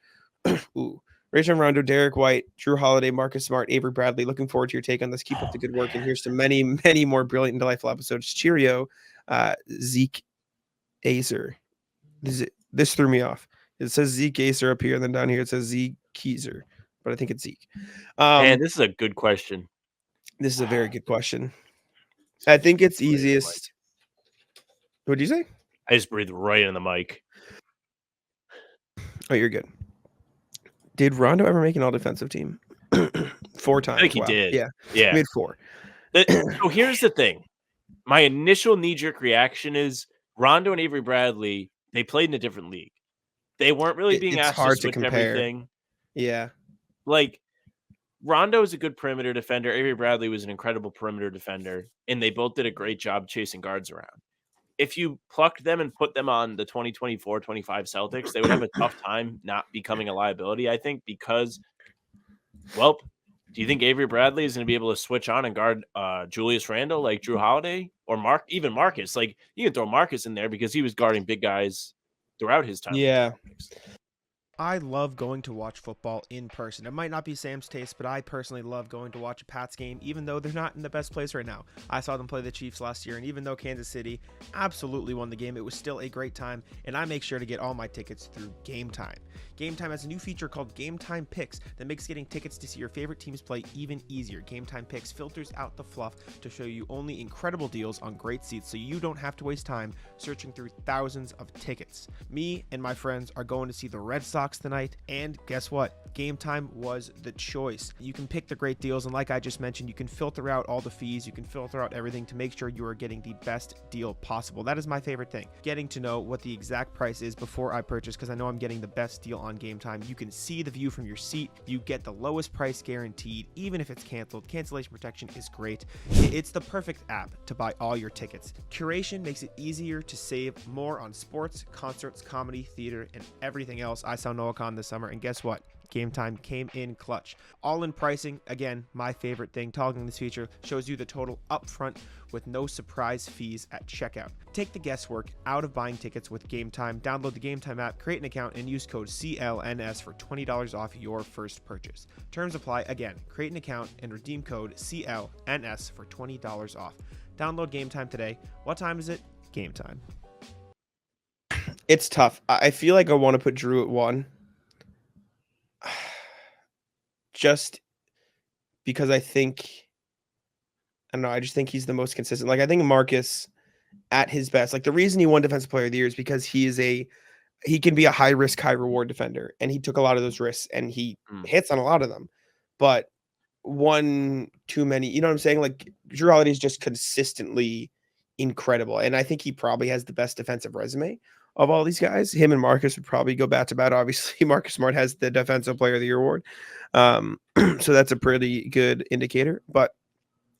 Rajon Rondo, Derek White, Drew Holiday, Marcus Smart, Avery Bradley. Looking forward to your take on this. Keep up the good work. And here's to many, many more brilliant and delightful episodes. Cheerio, Zeke Acer. This threw me off. It says Zeke Acer up here, and then down here it says Zeke Keiser, but I think it's Zeke. Man, this is a good question. This is a very good question. I think it's easiest. What did you say? I just breathed right in the mic. Oh, you're good. Did Rondo ever make an all-defensive team? 4 times. I think he did. Yeah. Yeah. He made 4. So here's the thing. My initial knee-jerk reaction is Rondo and Avery Bradley, they played in a different league. They weren't really being It's asked hard to to switch compare. everything. Yeah. Like, Rondo is a good perimeter defender. Avery Bradley was an incredible perimeter defender, and they both did a great job chasing guards around. If you plucked them and put them on the 2024-25 Celtics, they would have a tough time not becoming a liability, I think, because, well, do you think Avery Bradley is going to be able to switch on and guard Julius Randle like Drew Holiday or even Marcus? Like, you can throw Marcus in there because he was guarding big guys throughout his time. Yeah. I love going to watch football in person. It might not be Sam's taste, but I personally love going to watch a Pats game, even though they're not in the best place right now. I saw them play the Chiefs last year, and even though Kansas City absolutely won the game, it was still a great time, and I make sure to get all my tickets through Game Time. Game Time has a new feature called Game Time Picks that makes getting tickets to see your favorite teams play even easier. Game Time Picks filters out the fluff to show you only incredible deals on great seats, so you don't have to waste time searching through thousands of tickets. Me and my friends are going to see the Red Sox tonight, and guess what? Game Time was the choice. You can pick the great deals, and like I just mentioned, you can filter out all the fees, you can filter out everything to make sure you are getting the best deal possible. That is my favorite thing, getting to know what the exact price is before I purchase, because I know I'm getting the best deal on Game Time. You can see the view from your seat, you get the lowest price guaranteed, even if it's canceled. Cancellation protection is great. It's the perfect app to buy all your tickets. Curation makes it easier to save more on sports, concerts, comedy, theater, and everything else. I saw Noah Khan this summer, and guess what? Game Time came in clutch. All in pricing, again, my favorite thing. Toggling this feature shows you the total upfront with no surprise fees at checkout. Take the guesswork out of buying tickets with Game Time. Download the Game Time app, create an account, and use code CLNS for $20 off your first purchase. Terms apply. Again, create an account and redeem code CLNS for $20 off. Download Game Time today. What time is it? Game Time. It's tough. I feel like I want to put Drew at 1. Just because I don't know, I just think he's the most consistent. Like, I think Marcus at his best, like the reason he won Defensive Player of the Year is because he can be a high risk, high reward defender. And he took a lot of those risks and he hits on a lot of them, but one too many, you know what I'm saying? Like, Drew Holiday is just consistently incredible. And I think he probably has the best defensive resume of all these guys. Him and Marcus would probably go bat to bat. Obviously, Marcus Smart has the Defensive Player of the Year award. So that's a pretty good indicator, but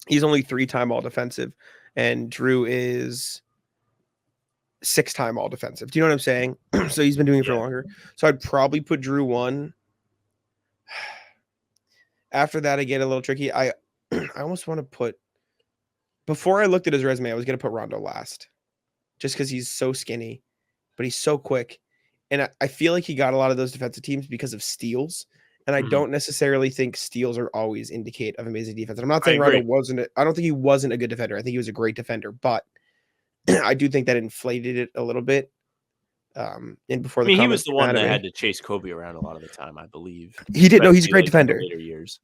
he's only 3-time all defensive and Drew is 6-time all defensive. Do you know what I'm saying? So he's been doing it for longer. So I'd probably put Drew 1. After that, I get a little tricky. I almost want to put, before I looked at his resume, I was going to put Rondo last just because he's so skinny, but he's so quick. And I feel like he got a lot of those defensive teams because of steals. And I don't necessarily think steals are always indicate of amazing defense. And I'm not saying Rondo I don't think he wasn't a good defender. I think he was a great defender, but I do think that inflated it a little bit. And before he was the one that had to chase Kobe around a lot of the time, I believe. He did. No, he's a great defender. Later years.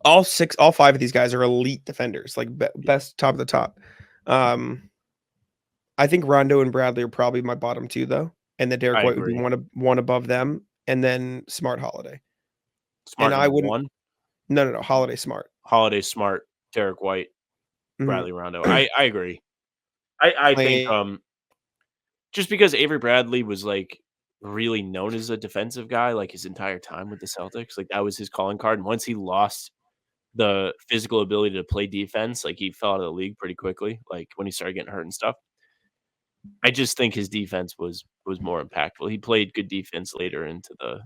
All 5 of these guys are elite defenders, like best top of the top. I think Rondo and Bradley are probably my bottom 2 though. And then Derek White would be one above them. And then Smart, Holiday. Smart, and I wouldn't. One? No. Holiday, Smart. Holiday, Smart, Derek White, Bradley, Rondo. I agree. I think just because Avery Bradley was like really known as a defensive guy like his entire time with the Celtics, like that was his calling card. And once he lost the physical ability to play defense, like he fell out of the league pretty quickly. Like when he started getting hurt and stuff. I just think his defense was more impactful. He played good defense later into the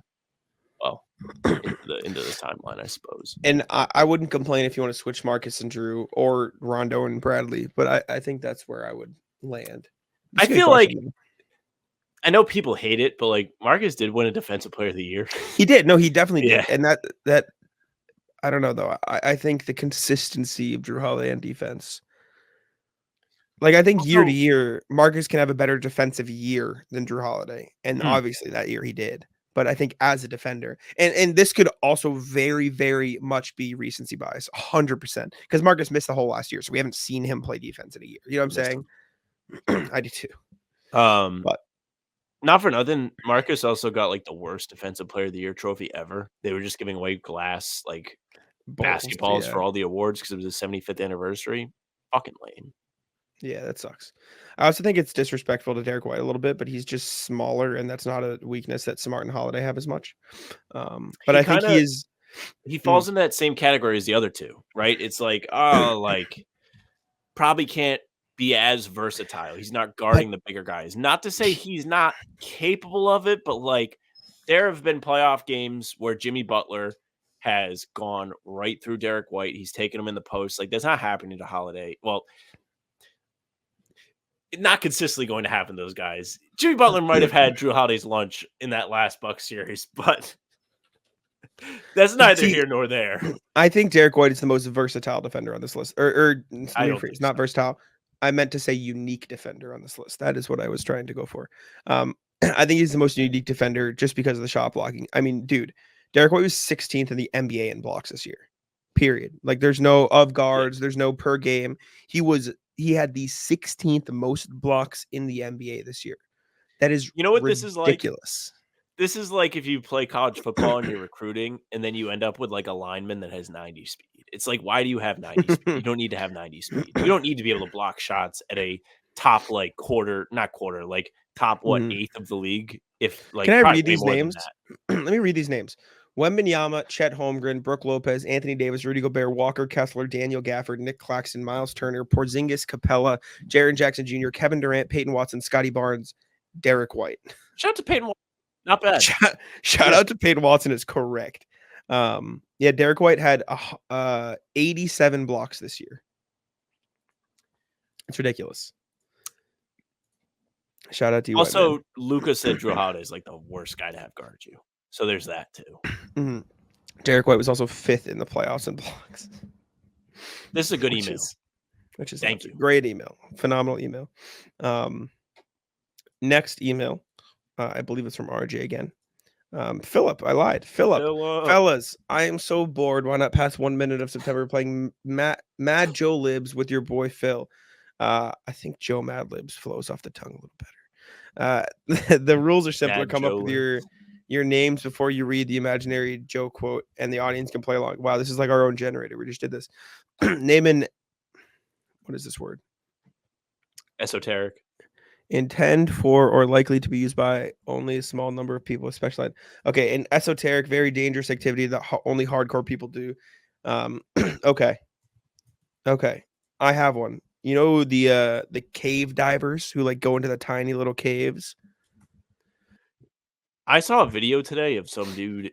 timeline, I suppose. And I wouldn't complain if you want to switch Marcus and Drew or Rondo and Bradley, but I think that's where I would land. I feel like I know people hate it, but like Marcus did win a Defensive Player of the Year. He did. No, he definitely did. Yeah. And that I don't know though. I think the consistency of Drew Holiday on defense. Like I think year to Also- year, Marcus can have a better defensive year than Drew Holiday, and Hmm. obviously that year he did. But I think as a defender, and this could also very, very much be recency bias, 100%, because Marcus missed the whole last year, so we haven't seen him play defense in a year. You know what I'm saying? I do too. But Not for nothing, Marcus also got like the worst Defensive Player of the Year trophy ever. They were just giving away glass like Bulls, basketballs yeah. for all the awards because it was his 75th anniversary. Fucking lame. Yeah, that sucks. I also think it's disrespectful to Derek White a little bit, but he's just smaller, and that's not a weakness that Smart and Holiday have as much. But He I think kinda- he is. He falls in that same category as the other two, right? It's like, oh, like probably can't be as versatile. He's not guarding the bigger guys. Not to say he's not capable of it, but like there have been playoff games where Jimmy Butler has gone right through Derek White. He's taken him in the post. Like that's not happening to Holiday. Well, not consistently going to happen to those guys. Jimmy Butler might have had Drew Holiday's lunch in that last Bucks series, but that's neither here nor there. I think Derek White is the most versatile defender on this list. Or I don't think not so. versatile. I meant to say unique defender on this list. That is what I was trying to go for. I think he's the most unique defender just because of the shot blocking. I mean, dude, Derek White was 16th in the NBA in blocks this year. Period. Like there's no of guards, there's no per game. He had the 16th most blocks in the NBA this year. That is You know what this is like? ridiculous. This is like if you play college football and you're recruiting and then you end up with like a lineman that has 90 speed. It's like, why do you have 90 speed? You don't need to have 90 speed. You don't need to be able to block shots at a top like like top eighth of the league. If like, Can I probably read way these more than names? that. Let me read these names. Wembanyama, Chet Holmgren, Brooke Lopez, Anthony Davis, Rudy Gobert, Walker Kessler, Daniel Gafford, Nick Claxton, Miles Turner, Porzingis, Capella, Jaren Jackson Jr., Kevin Durant, Peyton Watson, Scotty Barnes, Derek White. Shout out to Peyton. Not bad. Shout out to Peyton Watson is correct. Yeah, Derek White had 87 blocks this year. It's ridiculous. Shout out to you. Also, White, Lucas said Drew Holiday is like the worst guy to have guard you. So there's that too. man. Derek White was also 5th in the playoffs in blocks. This is a good email. Which is Thank you. Great email. Phenomenal email. Next email, I believe it's from RJ again. Philip, I lied. Philip. Fellas, I am so bored. Why not pass 1 minute of September playing Mad Joe Libs with your boy Phil? I think Joe Mad Libs flows off the tongue a little better. The rules are simpler. Mad Come Joe up with your names before you read the imaginary Joe quote, and the audience can play along. Wow, this is like our own generator. We just did this. Name an what is this word? Esoteric. Intend for or likely to be used by only a small number of people, especially. Okay, an esoteric, very dangerous activity that only hardcore people do. Okay, I have one. You know the cave divers who like go into the tiny little caves. I saw a video today of some dude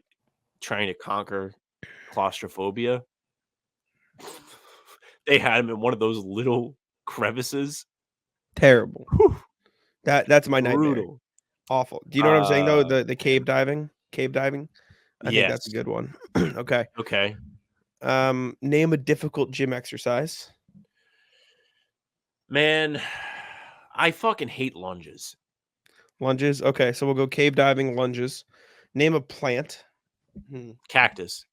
trying to conquer claustrophobia. They had him in one of those little crevices. Terrible. Whew. That's my nightmare. Brutal. Awful. Do you know what I'm saying though? The cave diving. I think that's a Yes. good one. Okay. Okay. Name a difficult gym exercise. Man, I fucking hate lunges. Lunges. Okay, so we'll go cave diving, lunges. Name a plant. Cactus.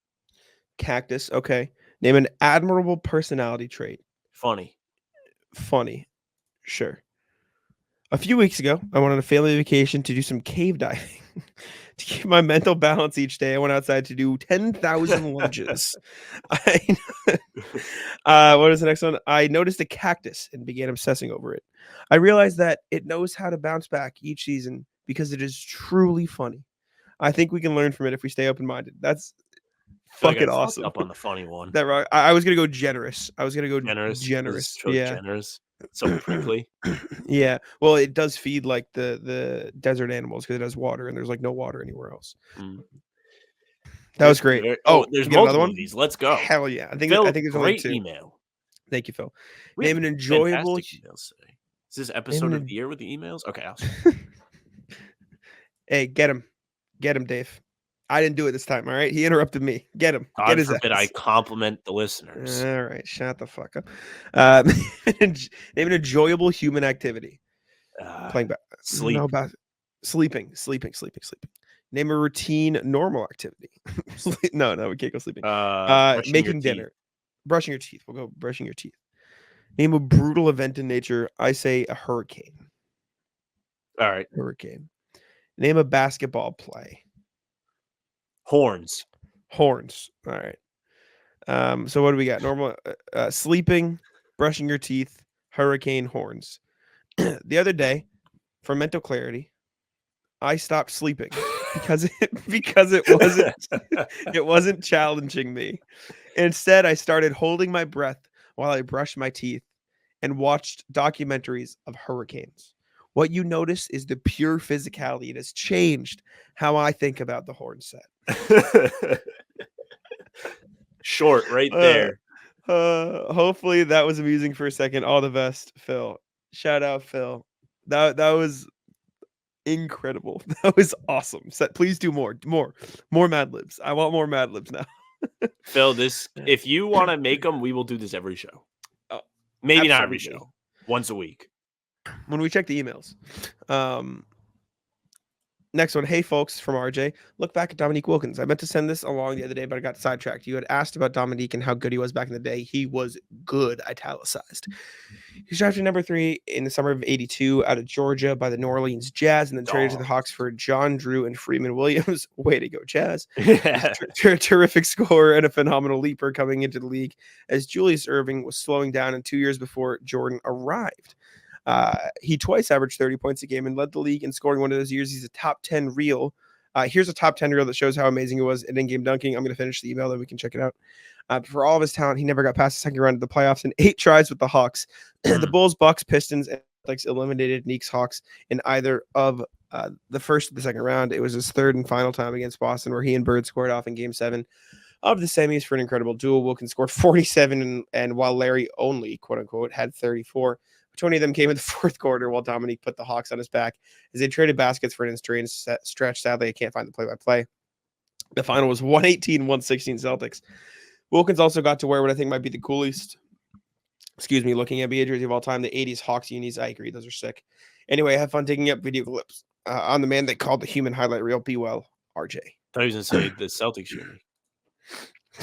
Cactus. Okay. Name an admirable personality trait. Funny. Funny. Sure. A few weeks ago, I went on a family vacation to do some cave diving. To keep my mental balance each day, I went outside to do 10,000 lunges. What is the next one? I noticed a cactus and began obsessing over it. I realized that it knows how to bounce back each season because it is truly funny. I think we can learn from it if we stay open-minded. That's fucking awesome. Up on the funny one. That right? I was gonna go generous. I was gonna go Generous. generous. Chose Yeah. Generous. So prickly. Yeah. Well, it does feed like the desert animals because it has water and there's like no water anywhere else. Mm. That was great. Oh, there's you get another multiple one. of these. Let's go. Hell yeah! I think Phil, there's only great 2. email. Thank you, Phil. We Name have an enjoyable. fantastic emails today. Is this episode of the year with the emails? Okay, Hey, get him, Dave. I didn't do it this time. All right, he interrupted me. Get him. Get God his forbid I ass. compliment the listeners. All right, shut the fuck up. Name an enjoyable human activity. Playing Sleep. Sleeping. Name a routine normal activity. No, we can't go sleeping. Brushing your Making teeth. dinner. Brushing your teeth. We'll go brushing your teeth. Name a brutal event in nature. I say a hurricane. All right. Hurricane. Name a basketball play. Horns. Horns. All right. So what do we got? Normal sleeping, brushing your teeth, hurricane, horns. The other day, for mental clarity, I stopped sleeping because it wasn't challenging me. Instead, I started holding my breath while I brushed my teeth and watched documentaries of hurricanes. What you notice is the pure physicality. It has changed how I think about the horn set. Short right there. Hopefully that was amusing for a second. All the best, Phil. Shout out, Phil. That was incredible. That was awesome. Please do more Mad Libs. I want more Mad Libs now. Phil, if you want to make them, we will do this every show. Maybe not every show. Once a week. When we check the emails. Next one. Hey, folks, from RJ. Look back at Dominique Wilkins. I meant to send this along the other day, but I got sidetracked. You had asked about Dominique and how good he was back in the day. He was good, italicized. He's drafted number 3 in the summer of '82 out of Georgia by the New Orleans Jazz and then traded to the Hawks for John Drew and Freeman Williams. Way to go, Jazz. Terrific scorer and a phenomenal leaper coming into the league as Julius Erving was slowing down in 2 years before Jordan arrived. He twice averaged 30 points a game and led the league in scoring one of those years. He's a top 10 reel. Here's a top 10 reel that shows how amazing it was at in-game dunking. I'm going to finish the email, then we can check it out. For all of his talent, he never got past the second round of the playoffs in 8 tries with the Hawks. The Bulls, Bucks, Pistons, and Celtics eliminated Knicks Hawks in either of the first or the second round. It was his third and final time against Boston, where he and Bird scored off in Game 7 of the semis for an incredible duel. Wilkins scored 47, and while Larry only, quote-unquote, had 34. 20 of them came in the fourth quarter while Dominique put the Hawks on his back as they traded baskets for an strange stretch. Sadly, I can't find the play-by-play. The final was 118-116 Celtics. Wilkins also got to wear what I think might be the coolest, looking NBA jersey of all time, the 80s Hawks unis. I agree. Those are sick. Anyway, have fun taking up video clips on the man they called the human highlight reel. Be well, RJ. I thought he was going to say the Celtics uni.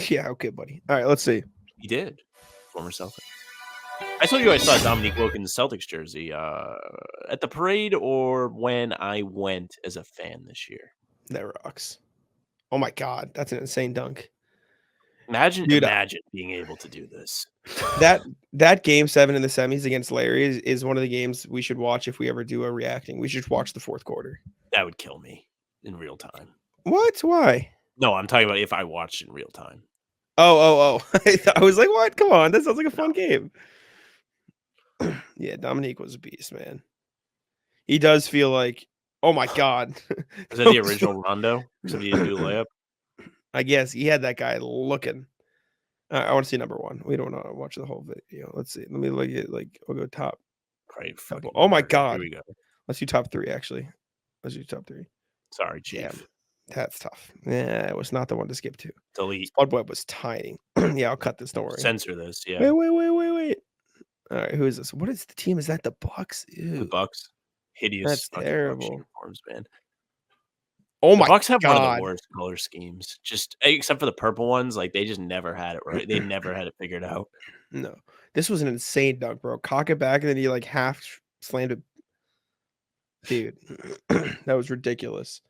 Yeah, okay, buddy. All right, let's see. He did. Former Celtic. I told you I saw Dominique Wilkins' Celtics jersey at the parade or when I went as a fan this year. That rocks. Oh, my God. That's an insane dunk. Imagine being able to do this. That Game 7 in the semis against Larry is one of the games we should watch if we ever do a reacting. We should watch the fourth quarter. That would kill me in real time. What? Why? No, I'm talking about if I watched in real time. Oh. I was like, what? Come on. That sounds like a fun game. Yeah, Dominique was a beast, man. He does feel like, oh my God. Is that the original Rondo? Except he didn't do a layup? I guess he had that guy looking. I want to see number 1. We don't want to watch the whole video. Let's see. Let me look at we'll go top. Right, Oh my God. Here we go. Let's do top 3, actually. Let's do top 3. Sorry, Chief. Yeah, that's tough. Yeah, it was not the one to skip to. Delete. Spud Web was tiny. Yeah, I'll cut this. Don't worry. Censor this. Yeah. Wait. All right, who is this? What is the team? Is that the Bucks? Ew. The Bucks. Hideous. That's terrible. Uniforms, man. Oh my God. The Bucks have one of the worst color schemes. Just except for the purple ones, they just never had it right. They never had it figured out. No, this was an insane dunk, bro. Cock it back and then he half slammed it. Dude, that was ridiculous.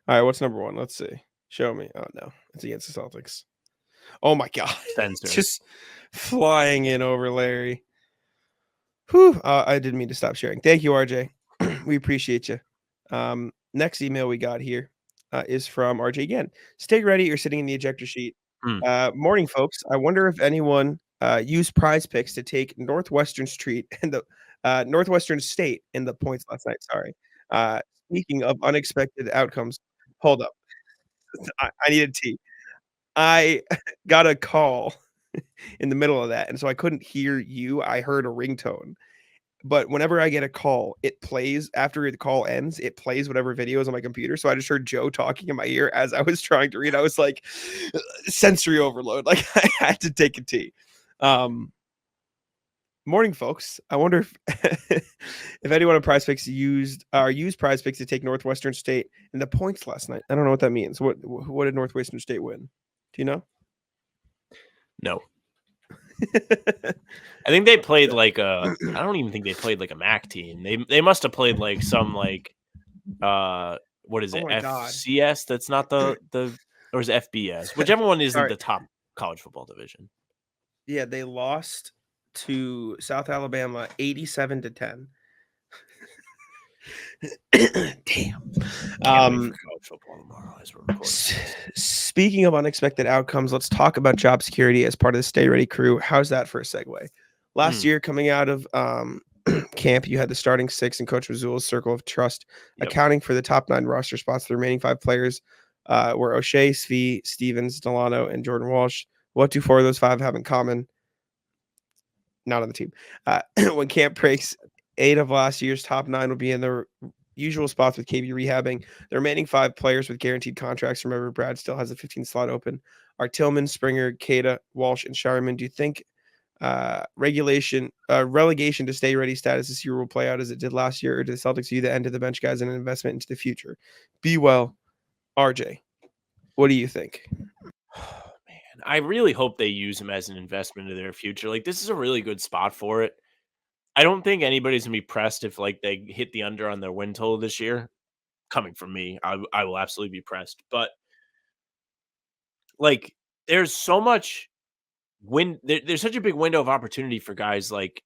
All right, what's number 1? Let's see. Show me. Oh no, it's against the Celtics. Oh my God. Censor. Just flying in over Larry. Whew. I didn't mean to stop sharing. Thank you, RJ. We appreciate you. Next email we got here is from RJ again. Stay ready. You're sitting in the ejector sheet. Morning, folks. I wonder if anyone used Prize Picks to take Northwestern State in the points last night. Sorry. Speaking of unexpected outcomes, hold up. I needed tea. I got a call in the middle of that, and so I couldn't hear you. I heard a ringtone, but whenever I get a call, it plays after the call ends. It plays whatever video is on my computer. So I just heard Joe talking in my ear as I was trying to read. I was like, sensory overload. Like I had to take a tea. Morning, folks. I wonder if if anyone on PrizePicks used PrizePicks to take Northwestern State in the points last night. I don't know what that means. What did Northwestern State win? Do you know? No. I think they played like I don't even think they played like a MAC team. They must have played like some like what is it? Oh my God. FCS? That's not the or is it FBS? Whichever one isn't Sorry. the top college football division. Yeah, they lost to South Alabama 87-10. Damn. College football tomorrow as we're recording. Speaking of unexpected outcomes, let's talk about job security as part of the Stay Ready crew. How's that for a segue? Last year, coming out of camp, you had the starting 6 in Coach Mazzulla's circle of trust, accounting for the top 9 roster spots. The remaining 5 players were O'Shea, Svi, Stevens, Delano, and Jordan Walsh. What do 4 of those 5 have in common? Not on the team. When camp breaks, 8 of last year's top 9 will be in their usual spots with KB rehabbing. The remaining 5 players with guaranteed contracts, remember Brad still has a 15 slot open, are Tillman, Springer, Kada, Walsh, and Shireman. Do you think relegation to Stay Ready status this year will play out as it did last year, or do the Celtics view the end of the bench guys and an investment into the future? Be well, RJ. What do you think? I really hope they use him as an investment in their future. Like, this is a really good spot for it. I don't think anybody's gonna be pressed if like they hit the under on their win total this year. Coming from me, I will absolutely be pressed. But like, there's so much there's such a big window of opportunity for guys like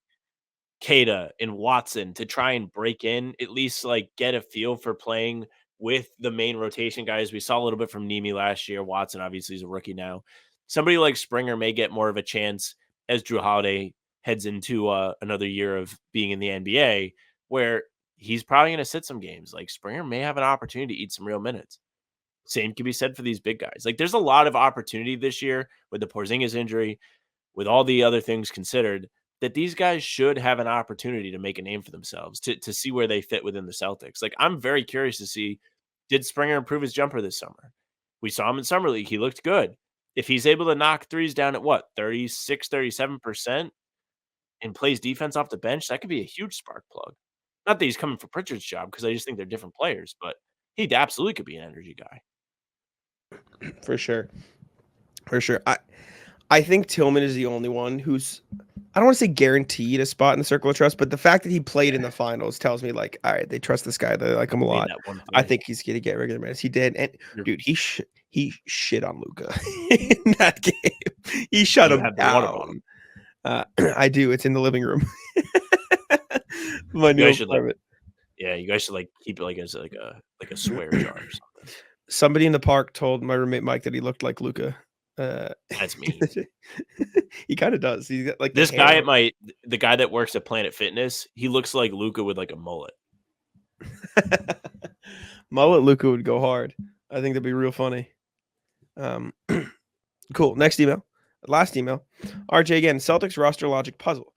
Kada and Watson to try and break in, at least like get a feel for playing with the main rotation guys. We saw a little bit from Nemi last year. Watson obviously is a rookie now. Somebody like Springer may get more of a chance as Drew Holiday heads into another year of being in the NBA, where he's probably going to sit some games. Like Springer may have an opportunity to eat some real minutes. Same can be said for these big guys. Like there's a lot of opportunity this year with the Porzingis injury, with all the other things considered, that these guys should have an opportunity to make a name for themselves, to see where they fit within the Celtics. Like I'm very curious to see, did Springer improve his jumper this summer? We saw him in summer league. He looked good. If he's able to knock threes down at what, 36, 37% and plays defense off the bench, that could be a huge spark plug. Not that he's coming for Pritchard's job, because I just think they're different players, but he absolutely could be an energy guy. For sure. I think Tillman is the only one who's, I don't want to say guaranteed a spot in the circle of trust, but the fact that he played in the finals tells me like, all right, they trust this guy. They like him a lot. I think he's going to get regular minutes. He did. And dude, he shit on Luka in that game. He shut him down. I do. It's in the living room. My new apartment. Yeah, you guys should like keep it like as like a swear jar or something. Somebody in the park told my roommate Mike that he looked like Luka. That's me. He kind of does. He's got like this guy at the guy that works at Planet Fitness. He looks like Luka with like a mullet. Mullet Luka would go hard. I think that'd be real funny. Cool. Next email. Last email. RJ again. Celtics roster logic puzzle.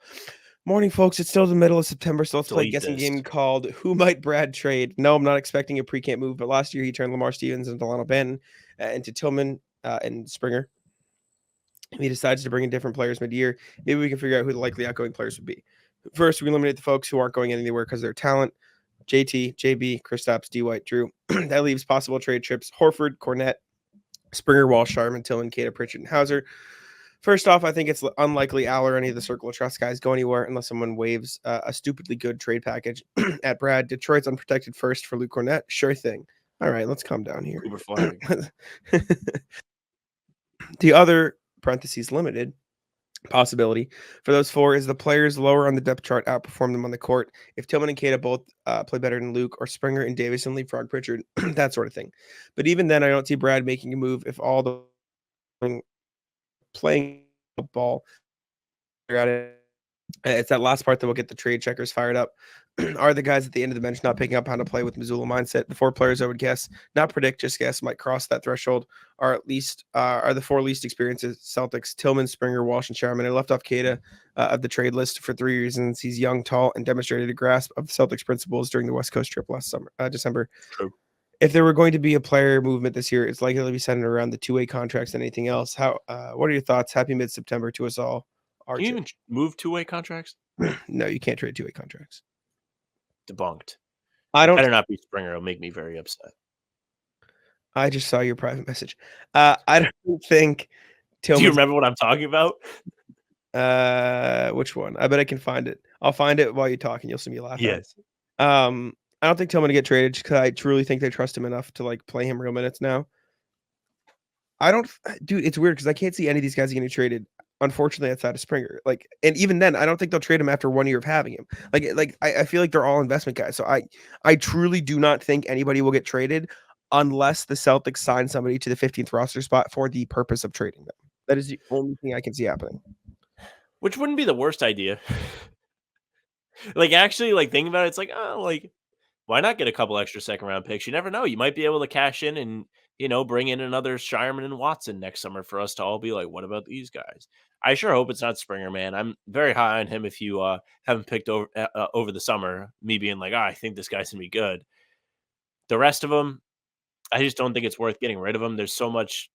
Morning, folks. It's still the middle of September, so let's play a guessing game called Who Might Brad Trade? No, I'm not expecting a pre-camp move, but last year he turned Lamar Stevens and Delano Banton into Tillman and Springer. If he decides to bring in different players mid-year, maybe we can figure out who the likely outgoing players would be. First, we eliminate the folks who aren't going anywhere because of their talent. JT, JB, Kristaps, D. White, Drew. That leaves possible trade trips. Horford, Cornette, Springer, Walsh, Sharman, Tillman, Kada, Pritchard, and Hauser. First off, I think it's unlikely Al or any of the Circle of Trust guys go anywhere unless someone waves a stupidly good trade package at Brad. Detroit's unprotected first for Luke Cornette. Sure thing. All right, let's calm down here. The other parentheses limited possibility for those 4 is the players lower on the depth chart outperform them on the court. If Tillman and Kada both play better than Luke, or Springer and Davis and leapfrog Pritchard, that sort of thing. But even then, I don't see Brad making a move if all the playing football It's that last part that will get the trade checkers fired up. Are the guys at the end of the bench not picking up how to play with Mazzulla mindset? The 4 players I would guess, not predict, just guess, might cross that threshold. Are at least are the 4 least experienced Celtics: Tillman, Springer, Walsh, and Sharman. I left off Kata of the trade list for 3 reasons. He's young, tall, and demonstrated a grasp of the Celtics principles during the West Coast trip last December. True. If there were going to be a player movement this year, it's likely to be centered around the 2-way contracts than anything else. What are your thoughts? Happy mid-September to us all. Can you even move 2-way contracts? No, you can't trade 2-way contracts. Debunked. I don't. Better not be Springer. It'll make me very upset. I just saw your private message. I don't think. Do you remember what I'm talking about? Which one? I bet I can find it. I'll find it while you're talking. You'll see me laugh. Yes. I don't think Tillman to get traded because I truly think they trust him enough to like play him real minutes now. Dude, it's weird because I can't see any of these guys getting traded. Unfortunately, outside of Springer, like, and even then, I don't think they'll trade him after 1 year of having him. I feel like they're all investment guys. So I truly do not think anybody will get traded unless the Celtics sign somebody to the 15th roster spot for the purpose of trading them. That is the only thing I can see happening. Which wouldn't be the worst idea. Actually, thinking about it, it's why not get a couple extra second round picks? You never know. You might be able to cash in and, bring in another Shireman and Watson next summer for us to all be like, what about these guys? I sure hope it's not Springer, man. I'm very high on him if you haven't picked over the summer, me being like, I think this guy's going to be good. The rest of them, I just don't think it's worth getting rid of them. There's so much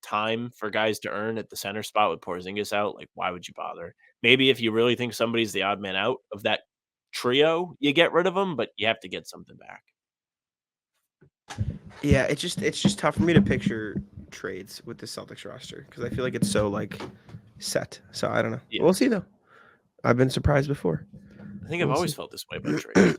time for guys to earn at the center spot with Porzingis out. Why would you bother? Maybe if you really think somebody's the odd man out of that trio, you get rid of them, but you have to get something back. Yeah, it's just tough for me to picture trades with the Celtics roster because I feel like it's so set. So I don't know. Yeah. We'll see though. I've been surprised before. I think I've always felt this way about trades,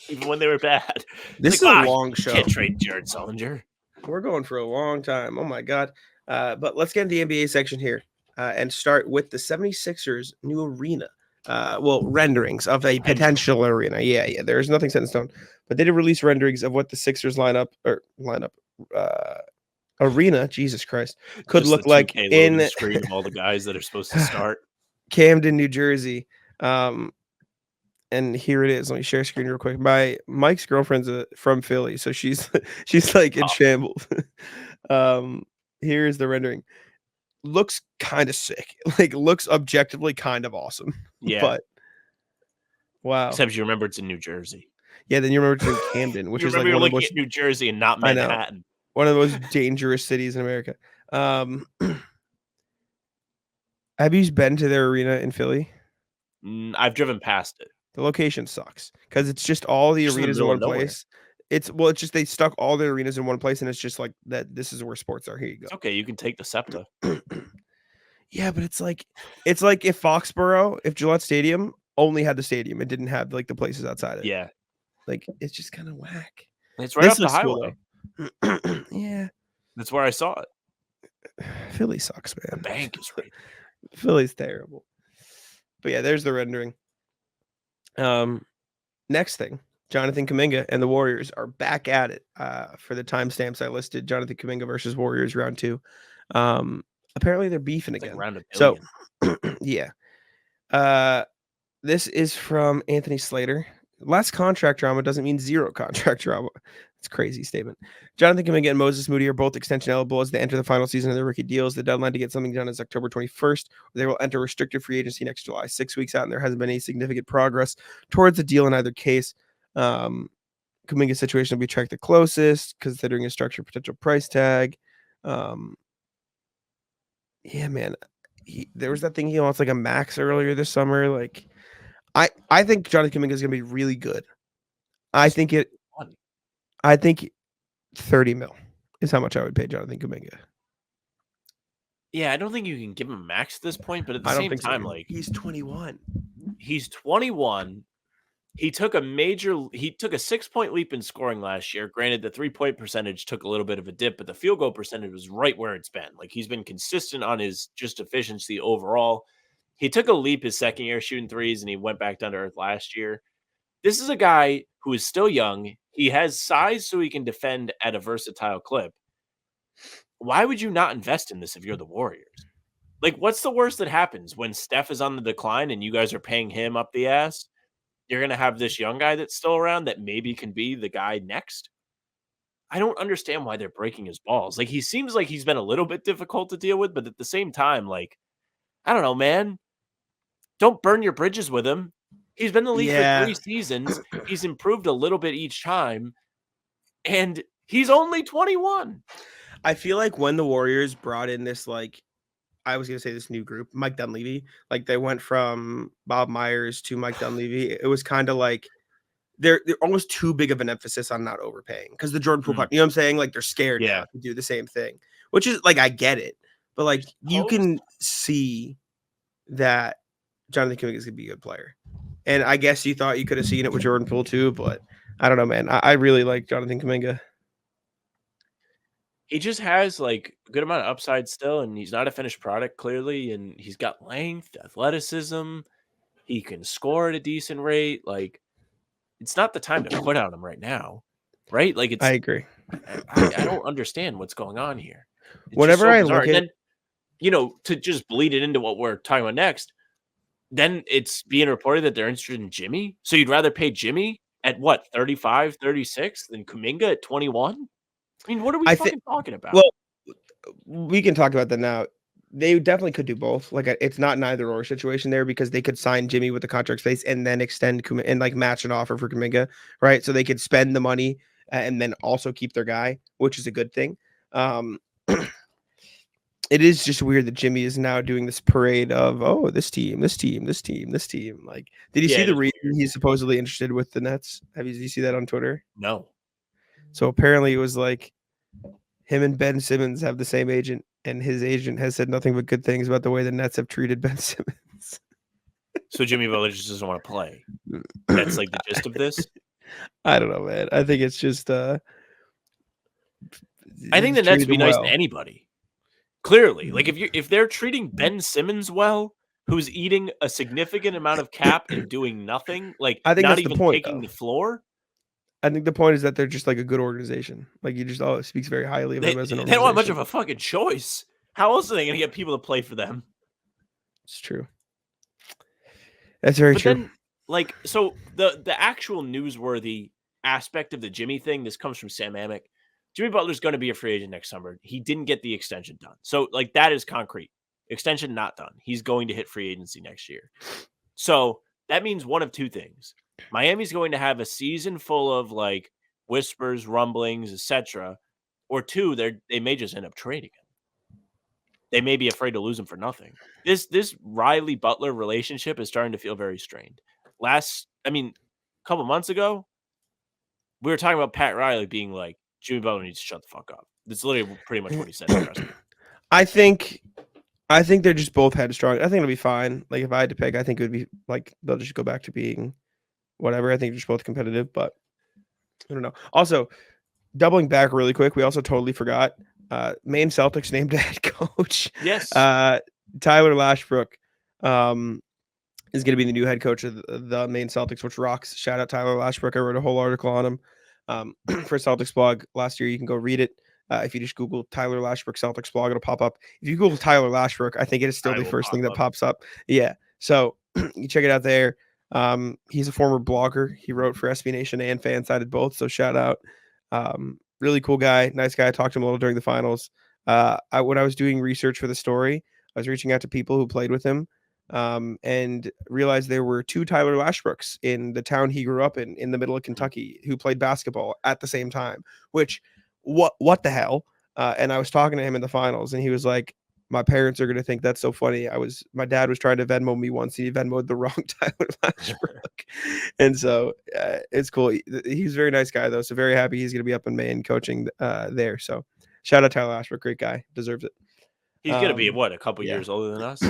even when they were bad. This is a long show. Can't trade Jared Sullinger. We're going for a long time. Oh my god! But let's get into the NBA section here and start with the 76ers' new arena. Renderings of a potential arena. Yeah. There's nothing set in stone, but they did release renderings of what the Sixers lineup arena. Jesus Christ, could look like in screen of all the guys that are supposed to start. Camden, New Jersey. And here it is. Let me share screen real quick. Mike's girlfriend's from Philly, so she's in shambles. Here's the rendering. Looks kind of sick. Looks objectively kind of awesome. Yeah. But wow. Except you remember it's in New Jersey. Yeah, then you remember it's in Camden, which is one of the most New Jersey and not Manhattan. One of the most dangerous cities in America. Have you been to their arena in Philly? I've driven past it. The location sucks because it's just all the arenas in one place. It's just they stuck all the arenas in one place, and it's just like that. This is where sports are. Here you go. It's okay, you can take the SEPTA. Yeah, but it's like if Foxborough, if Gillette Stadium only had the stadium, it didn't have the places outside it. Yeah, it's just kind of whack. It's right off the highway. Cool, yeah, that's where I saw it. Philly sucks, man. The bank is right. Philly's terrible. But yeah, there's the rendering. Next thing. Jonathan Kuminga and the Warriors are back at it for the timestamps I listed. Jonathan Kuminga versus Warriors round 2. Apparently they're beefing again. So yeah. This is from Anthony Slater. Less contract drama doesn't mean zero contract drama. It's a crazy statement. Jonathan Kuminga and Moses Moody are both extension eligible as they enter the final season of their rookie deals. The deadline to get something done is October 21st. They will enter restricted free agency next July. 6 weeks out, and there hasn't been any significant progress towards the deal in either case. Kuminga's situation will be tracked the closest, considering a structured potential price tag. Yeah, man. There was that thing he wants a max earlier this summer. I think Jonathan Kuminga is going to be really good. I think 30 mil is how much I would pay Jonathan Kuminga. Yeah, I don't think you can give him a max at this point, but at the same time, he's 21. He's 21. He took a 6-point leap in scoring last year. Granted, the 3-point percentage took a little bit of a dip, but the field goal percentage was right where it's been. He's been consistent on his just efficiency overall. He took a leap his second year shooting threes, and he went back down to earth last year. This is a guy who is still young. He has size so he can defend at a versatile clip. Why would you not invest in this if you're the Warriors? Like, what's the worst that happens when Steph is on the decline and you guys are paying him up the ass? You're going to have this young guy that's still around that maybe can be the guy next. I don't understand why they're breaking his balls. Like, he seems like he's been a little bit difficult to deal with, but at the same time, like, I don't know, man. Don't burn your bridges with him. He's been in the league for 3 seasons. He's improved a little bit each time, and he's only 21. I feel like when the Warriors brought in this, like, I was going to say this new group, Mike Dunleavy, like they went from Bob Myers to Mike Dunleavy. It was kind of like they're almost too big of an emphasis on not overpaying because the Jordan Poole, you know what I'm saying? Like they're scared now to do the same thing, which is like, I get it, but like you can see that Jonathan Kuminga is going to be a good player. And I guess you thought you could have seen it with Jordan Poole too, but I don't know, man. I really like Jonathan Kuminga. He just has like a good amount of upside still, and he's not a finished product clearly, and he's got length, athleticism. He can score at a decent rate. Like, it's not the time to quit on him right now, right? Like, I agree. I don't understand what's going on here. It's Whenever I look and at, then, you know, to just bleed it into what we're talking about next, then it's being reported that they're interested in Jimmy. So you'd rather pay Jimmy at what, 35, 36 than Kuminga at 21? I mean, what are we fucking talking about? Well, we can talk about that now. They definitely could do both. Like, it's not an either or situation there because they could sign Jimmy with the contract space and then extend Kuminga and like match an offer for Kuminga, right? So they could spend the money and then also keep their guy, which is a good thing. It is just weird that Jimmy is now doing this parade of, oh, this team. Like, did you see the reason he's supposedly interested with the Nets? Did you see that on Twitter? No. So apparently it was like him and Ben Simmons have the same agent, and his agent has said nothing but good things about the way the Nets have treated Ben Simmons. So Jimmy Butler just doesn't want to play. That's like the gist of this. I don't know, man. I think it's just I think the Nets would be nice to anybody. Clearly, like if they're treating Ben Simmons well, who's eating a significant amount of cap and doing nothing, like I think not that's even the point, taking though. the floor. I think the point is that they're just like a good organization. Like you just speaks very highly of them as an organization. They don't have much of a fucking choice. How else are they going to get people to play for them? It's true. That's very true. Then, like, so the actual newsworthy aspect of the Jimmy thing, this comes from Sam Amick. Jimmy Butler's going to be a free agent next summer. He didn't get the extension done. So, like, that is concrete. Extension not done. He's going to hit free agency next year. So, that means one of two things. Miami's going to have a season full of, like, whispers, rumblings, etc. Or two, they may just end up trading him. They may be afraid to lose him for nothing. This Riley-Butler relationship is starting to feel very strained. A couple months ago, we were talking about Pat Riley being like, Jimmy Butler needs to shut the fuck up. That's literally pretty much what he said. I think they're just both head strong. I think it'll be fine. Like if I had to pick, I think it would be like they'll just go back to being whatever. I think they're just both competitive, but I don't know. Also, doubling back really quick, we also totally forgot. Maine Celtics named a head coach. Yes. Tyler Lashbrook is going to be the new head coach of the Maine Celtics, which rocks. Shout out Tyler Lashbrook. I wrote a whole article on him. For Celtics blog last year. You can go read it. If you just Google Tyler Lashbrook Celtics blog, it'll pop up. If you Google Tyler Lashbrook, I think it is still the first thing that pops up. Yeah. So you check it out there. He's a former blogger. He wrote for SB Nation and Fansided both. So shout out. Really cool guy. Nice guy. I talked to him a little during the finals. When I was doing research for the story, I was reaching out to people who played with him. And realized there were 2 Tyler Lashbrooks in the town he grew up in the middle of Kentucky, who played basketball at the same time, which what the hell? And I was talking to him in the finals and he was like, my parents are going to think that's so funny. My dad was trying to Venmo me once. He Venmoed the wrong Tyler Lashbrook. And so it's cool. He's a very nice guy though. So very happy he's going to be up in Maine coaching there. So shout out Tyler Lashbrook. Great guy. Deserves it. He's going to be a couple years older than us.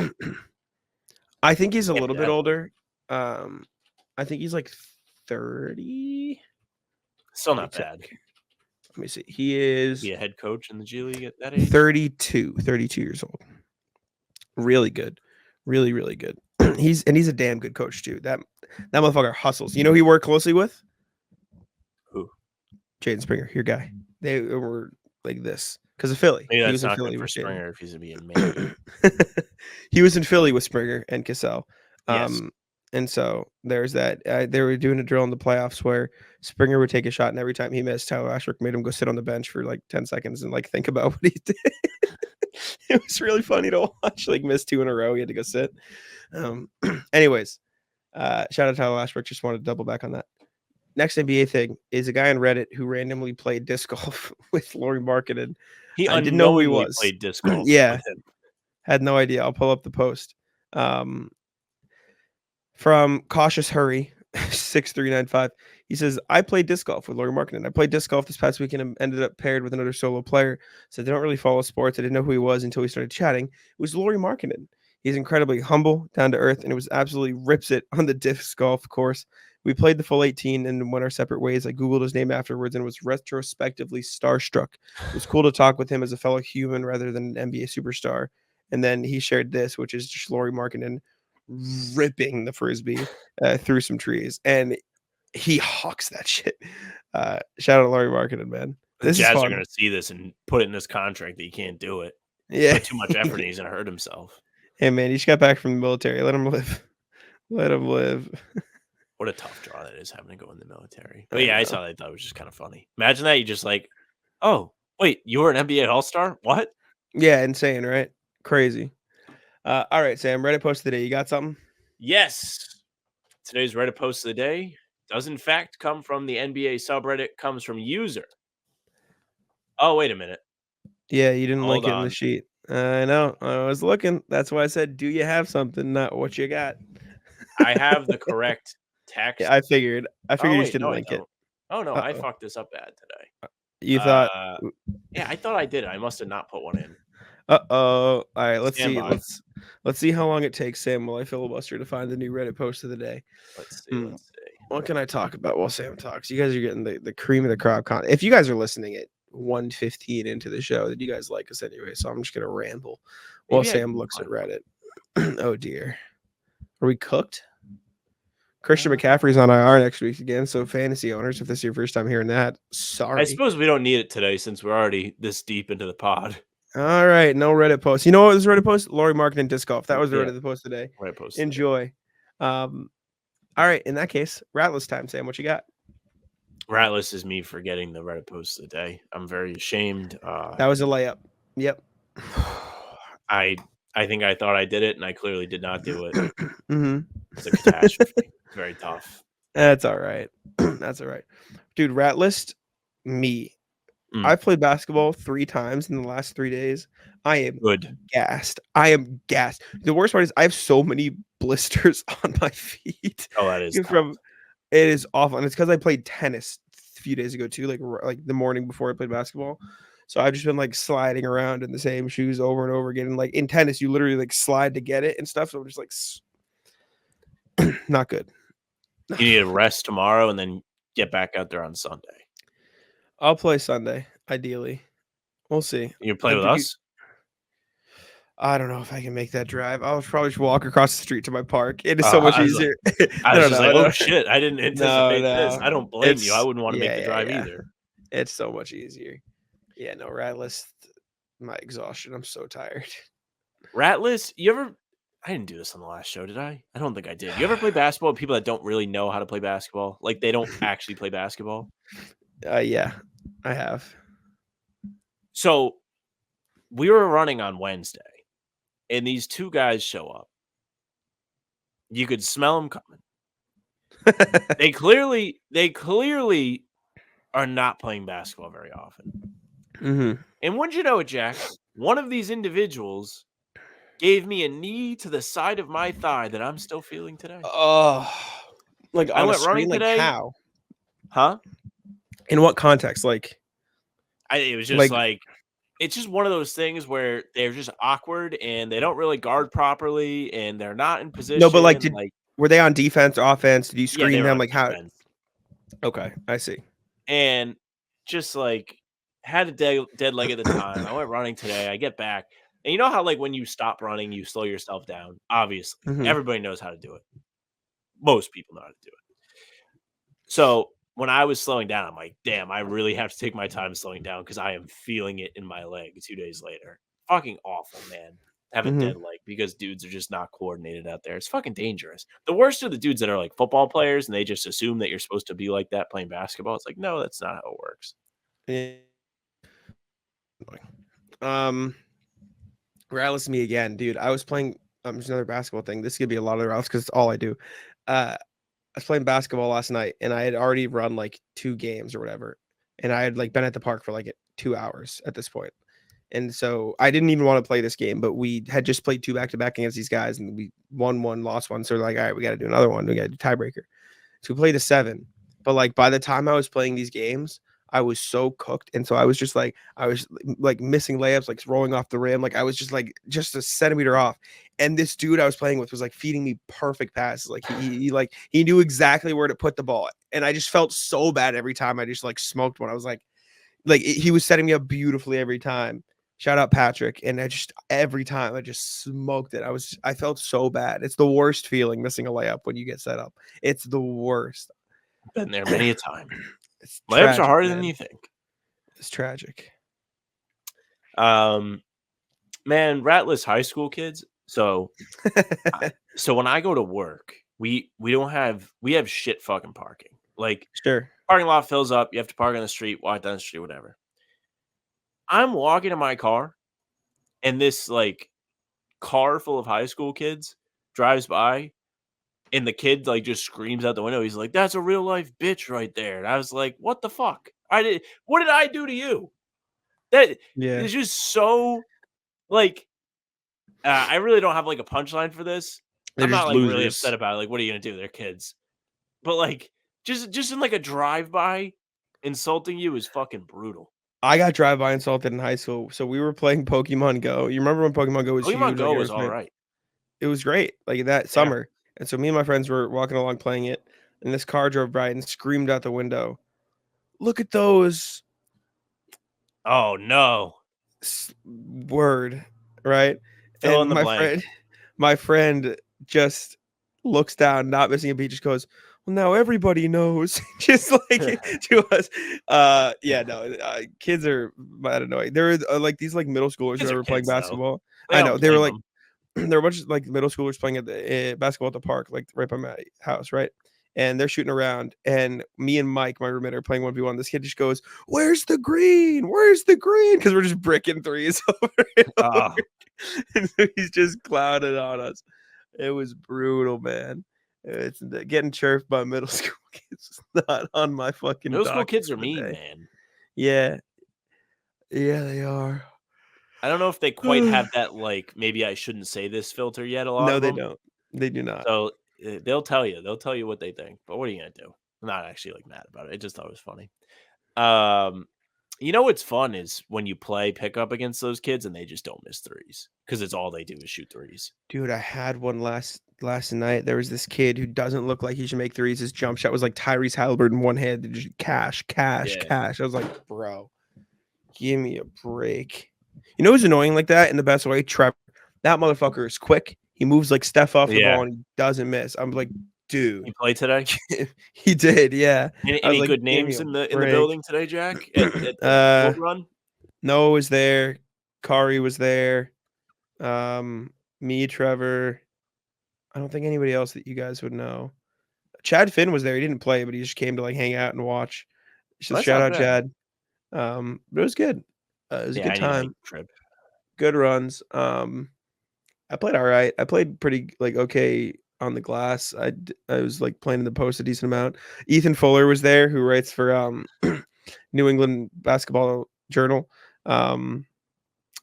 I think he's a little bit older. I think he's like 30. Still not bad. Let me see. He is a head coach in the G League at that age. 32 years old. Really good. Really, really good. He's a damn good coach too. That motherfucker hustles. You know who he worked closely with? Who? Jaden Springer, your guy. They were like this. because of Philly. Maybe He that's was in not Philly good for with Jaden. Springer if he's gonna be in Maine. He was in Philly with Springer and Cassell. Yes. And so there's that. They were doing a drill in the playoffs where Springer would take a shot, and every time he missed, Tyler Ashbrook made him go sit on the bench for like 10 seconds and like think about what he did. It was really funny to watch. Like missed 2 in a row, he had to go sit. Anyways, shout out to Tyler Ashbrook. Just wanted to double back on that. Next NBA thing is a guy on Reddit who randomly played disc golf with Lauri Markkanen. He I didn't know who he unknowingly was. played disc golf. Yeah. with him. Had no idea. I'll pull up the post. From Cautious Hurry 6395. He says, I played disc golf with Lauri Markkanen. I played disc golf this past weekend and ended up paired with another solo player. So they don't really follow sports. I didn't know who he was until we started chatting. It was Lauri Markkanen. He's incredibly humble, down to earth, and it was absolutely rips it on the disc golf course. We played the full 18 and went our separate ways. I Googled his name afterwards and was retrospectively starstruck. It was cool to talk with him as a fellow human rather than an NBA superstar. And then he shared this, which is just Lauri Markkanen ripping the Frisbee through some trees. And he hawks that shit. Shout out to Lauri Markkanen, man. This Jazz is are fun. going to see this and put it in his contract that he can't do it. Yeah. Put too much effort and he's going to hurt himself. Hey, man, he just got back from the military. Let him live. Let him live. What a tough draw that is, having to go in the military. I But yeah, I know. saw that. I thought it was just kind of funny. Imagine that. You just like, oh, wait, you were an NBA All-Star? What? Yeah, insane, right? Crazy. All right, Sam, Reddit post of the day. You got something? Yes. Today's Reddit post of the day does in fact come from the NBA subreddit, comes from user. Oh, wait a minute. Yeah, you didn't Hold link it in on. the sheet. I know. I was looking. That's why I said, do you have something? Not what you got. I have the correct text. Yeah, I figured. I figured oh, you wait, just didn't no, link I it. don't. Oh, no, I Uh-oh. fucked this up bad today. You thought, Yeah, I thought I did. I must have not put one in. All right, let's Stand see. by. Let's see how long it takes Sam while I filibuster to find the new Reddit post of the day. Let's see. Let's see. What can I talk about while Sam talks? You guys are getting the cream of the crop. If you guys are listening at 1:15 into the show, then you guys like us anyway. So I'm just gonna ramble while Maybe I Sam can looks at find Reddit. Oh dear, are we cooked? Christian McCaffrey's on IR next week again. So fantasy owners, if this is your first time hearing that, sorry. I suppose we don't need it today since we're already this deep into the pod. All right, no Reddit post. You know what was Reddit post? Lauri Markkanen disc golf. That was the Yeah. Reddit post today. Reddit post. Enjoy. All right, in that case, Ratless time, Sam. What you got? Ratless is me forgetting the Reddit post of the day. I'm very ashamed. That was a layup. Yep. I think I thought I did it, and I clearly did not do it. Mm-hmm. It's a catastrophe. Very tough. That's all right. That's all right. Dude, rat list, me. Mm. I've played basketball 3 times in the last 3 days. I am Good. gassed. I am gassed. The worst part is I have so many blisters on my feet. Oh, that is From it is awful. And it's because I played tennis a few days ago too, like the morning before I played basketball. So I've just been like sliding around in the same shoes over and over again. And like in tennis, you literally like slide to get it and stuff. So I'm just like not good. You need to rest tomorrow and then get back out there on Sunday. I'll play Sunday, ideally. We'll see. You play with Did you- us? I don't know if I can make that drive. I'll probably just walk across the street to my park. It is so much I was easier. I was just like, No. oh shit, I didn't anticipate this. no. I don't blame you. I It's- wouldn't want to make the yeah, drive yeah. either. It's so much easier. Yeah, no, Ratless, my exhaustion. I'm so tired. Ratless, you ever? I didn't do this on the last show, did I? I don't think I did. You ever play basketball with people that don't really know how to play basketball? Like they don't actually play basketball? Yeah, I have. So we were running on Wednesday, and these 2 guys show up. You could smell them coming. They clearly are not playing basketball very often. Mm-hmm. And wouldn't you know it, Jack? One of these individuals gave me a knee to the side of my thigh that I'm still feeling today. Oh, like I on a went running screen, like today. how? Huh? In what context? Like, It was just Like- like it's just one of those things where they're just awkward and they don't really guard properly and they're not in position. No, but, like, were they on defense, offense? Did you yeah, screen they were them? on Like how? defense. Okay, I see. And just like had a dead leg at the time. I went running today. I get back. And you know how like when you stop running, you slow yourself down? Obviously. Mhm. Everybody knows how to do it. Most people know how to do it. So when I was slowing down, I'm like, damn, I really have to take my time slowing down because I am feeling it in my leg 2 days later. Fucking awful, man. Have a dead leg because dudes are just not coordinated out there. It's fucking dangerous. The worst are the dudes that are like football players and they just assume that you're supposed to be like that playing basketball. It's like, no, that's not how it works. Rallis me again, dude. I was playing just another basketball thing. This could be a lot of rallies because it's all I do. I was playing basketball last night and I had already run like 2 games or whatever. And I had like been at the park for like 2 hours at this point. And so I didn't even want to play this game, but we had just played 2 back-to-back against these guys and we won 1, lost 1. So we're like, all right, we got to do another one. We got to do tiebreaker. So we played a 7. But like by the time I was playing these games, I was so cooked. And so I was just like, missing layups, like rolling off the rim. Like I was just a centimeter off. And this dude I was playing with was like feeding me perfect passes. Like he knew exactly where to put the ball. And I just felt so bad every time I just like smoked one. I was like he was setting me up beautifully every time. Shout out Patrick. And every time I just smoked it. I felt so bad. It's the worst feeling missing a layup when you get set up. It's the worst. Been there many a time. Layups are harder than you think. It's tragic. Man, Ratless high school kids. So when I go to work, we have shit fucking parking. Like Sure. parking lot fills up. You have to park on the street, walk down the street, whatever. I'm walking to my car, and this like car full of high school kids drives by, and the kid like just screams out the window. He's like, "That's a real life bitch right there." And I was like, "What the fuck? What did I do to you?" That is just so like. I really don't have like a punchline for this. They're I'm not just like really losers. upset about it. Like, what are you gonna do? They're kids, but like just in like a drive by, insulting you is fucking brutal. I got drive-by insulted in high school. So we were playing Pokemon Go. You remember when Pokemon Go was Pokemon huge? Go was all right. It was great, like that summer. And so me and my friends were walking along playing it, and this car drove by and screamed out the window, "Look at those!" Oh no! Word, right? Fill and in the blank. My friend just looks down, not missing a beat, just goes, "Well, now everybody knows." Just like to us. Kids are mad annoying. There are like these like middle schoolers Kids who are were playing kids, though. basketball. I I know don't they were blame like there were a bunch of like middle schoolers playing at the basketball at the park, like right by my house, right? And they're shooting around, and me and Mike, my roommate, are playing 1v1. This kid just goes, "Where's the green? Where's the green?" Because we're just bricking threes over and over. And so he's just clouded on us. It was brutal, man. It's getting chirped by middle school kids is not on my fucking Middle school docket kids are for the mean, day. man. Yeah, they are. I don't know if they quite have that, like, maybe I shouldn't say this filter yet, a lot No, of they them. don't. They do not. So they'll tell you what they think. But what are you gonna do? I'm not actually like mad about it. I just thought it was funny. You know what's fun is when you play pickup against those kids and they just don't miss threes because it's all they do is shoot threes. Dude, I had one last night. There was this kid who doesn't look like he should make threes. His jump shot was like Tyrese Halliburton one hand, just cash. Yeah. I was like, bro, give me a break. You know who's annoying like that in the best way? Trevor. That motherfucker is quick. He moves like Steph off the ball and he doesn't miss. I'm like, dude. You played today? He did, yeah. Any like, good names in the building today, Jack? At run? Noah was there. Kari was there. Me, Trevor. I don't think anybody else that you guys would know. Chad Finn was there. He didn't play, but he just came to like hang out and watch. So shout out Chad. But it was good. It was a good time. Trip. Good runs. I played all right. I played pretty like okay on the glass. I was like playing in the post a decent amount. Ethan Fuller was there, who writes for New England Basketball Journal. And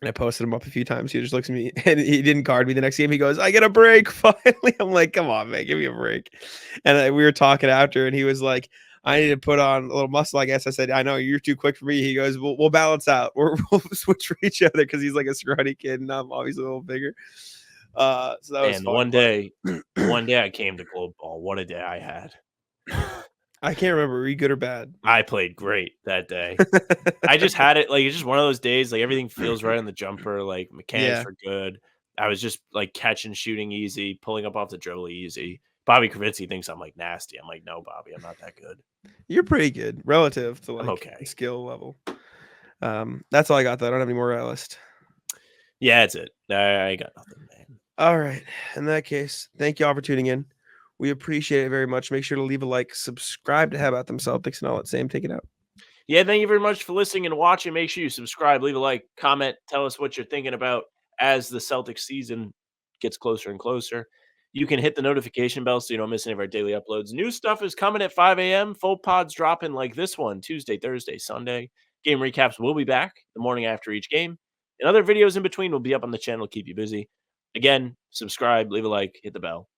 I posted him up a few times. He just looks at me and he didn't guard me the next game. He goes, "I get a break finally." I'm like, "Come on, man, give me a break." And we were talking after, and he was like, "I need to put on a little muscle, I guess." I said, "I know you're too quick for me." He goes, "We'll balance out. We'll switch for each other," because he's like a scrawny kid and I'm obviously a little bigger. So that was fun. One day I came to Globe Ball. What a day I had. I can't remember. Were you good or bad? I played great that day. I just had it like it's just one of those days. Like everything feels right on the jumper. Like mechanics are good. I was just like catching, shooting easy, pulling up off the dribble easy. Bobby Kravitsky thinks I'm like nasty. I'm like, no, Bobby, I'm not that good. You're pretty good relative to I'm like okay. skill level. That's all I got though. I don't have any more list. Yeah, that's it. I got nothing, man. All right. In that case, thank you all for tuning in. We appreciate it very much. Make sure to leave a like, subscribe to How About Them Celtics, and I'll let Sam take it out. Yeah, thank you very much for listening and watching. Make sure you subscribe, leave a like, comment, tell us what you're thinking about as the Celtics season gets closer and closer. You can hit the notification bell so you don't miss any of our daily uploads. New stuff is coming at 5 a.m. Full pods dropping like this one, Tuesday, Thursday, Sunday. Game recaps will be back the morning after each game. And other videos in between will be up on the channel to keep you busy. Again, subscribe, leave a like, hit the bell.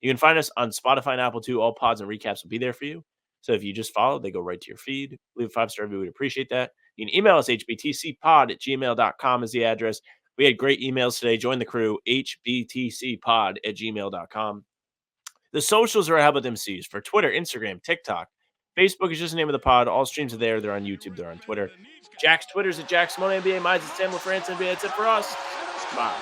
You can find us on Spotify and Apple too. All pods and recaps will be there for you. So if you just follow, they go right to your feed. Leave a 5-star review. We'd appreciate that. You can email us, hbtcpod@gmail.com is the address. We had great emails today. Join the crew, hbtcpod@gmail.com. The socials are How About Them C's for Twitter, Instagram, TikTok. Facebook is just the name of the pod. All streams are there. They're on YouTube. They're on Twitter. Jack's Twitter's at Jack Simone NBA. Mine's at Sam LaFrance NBA. That's it for us. Bye.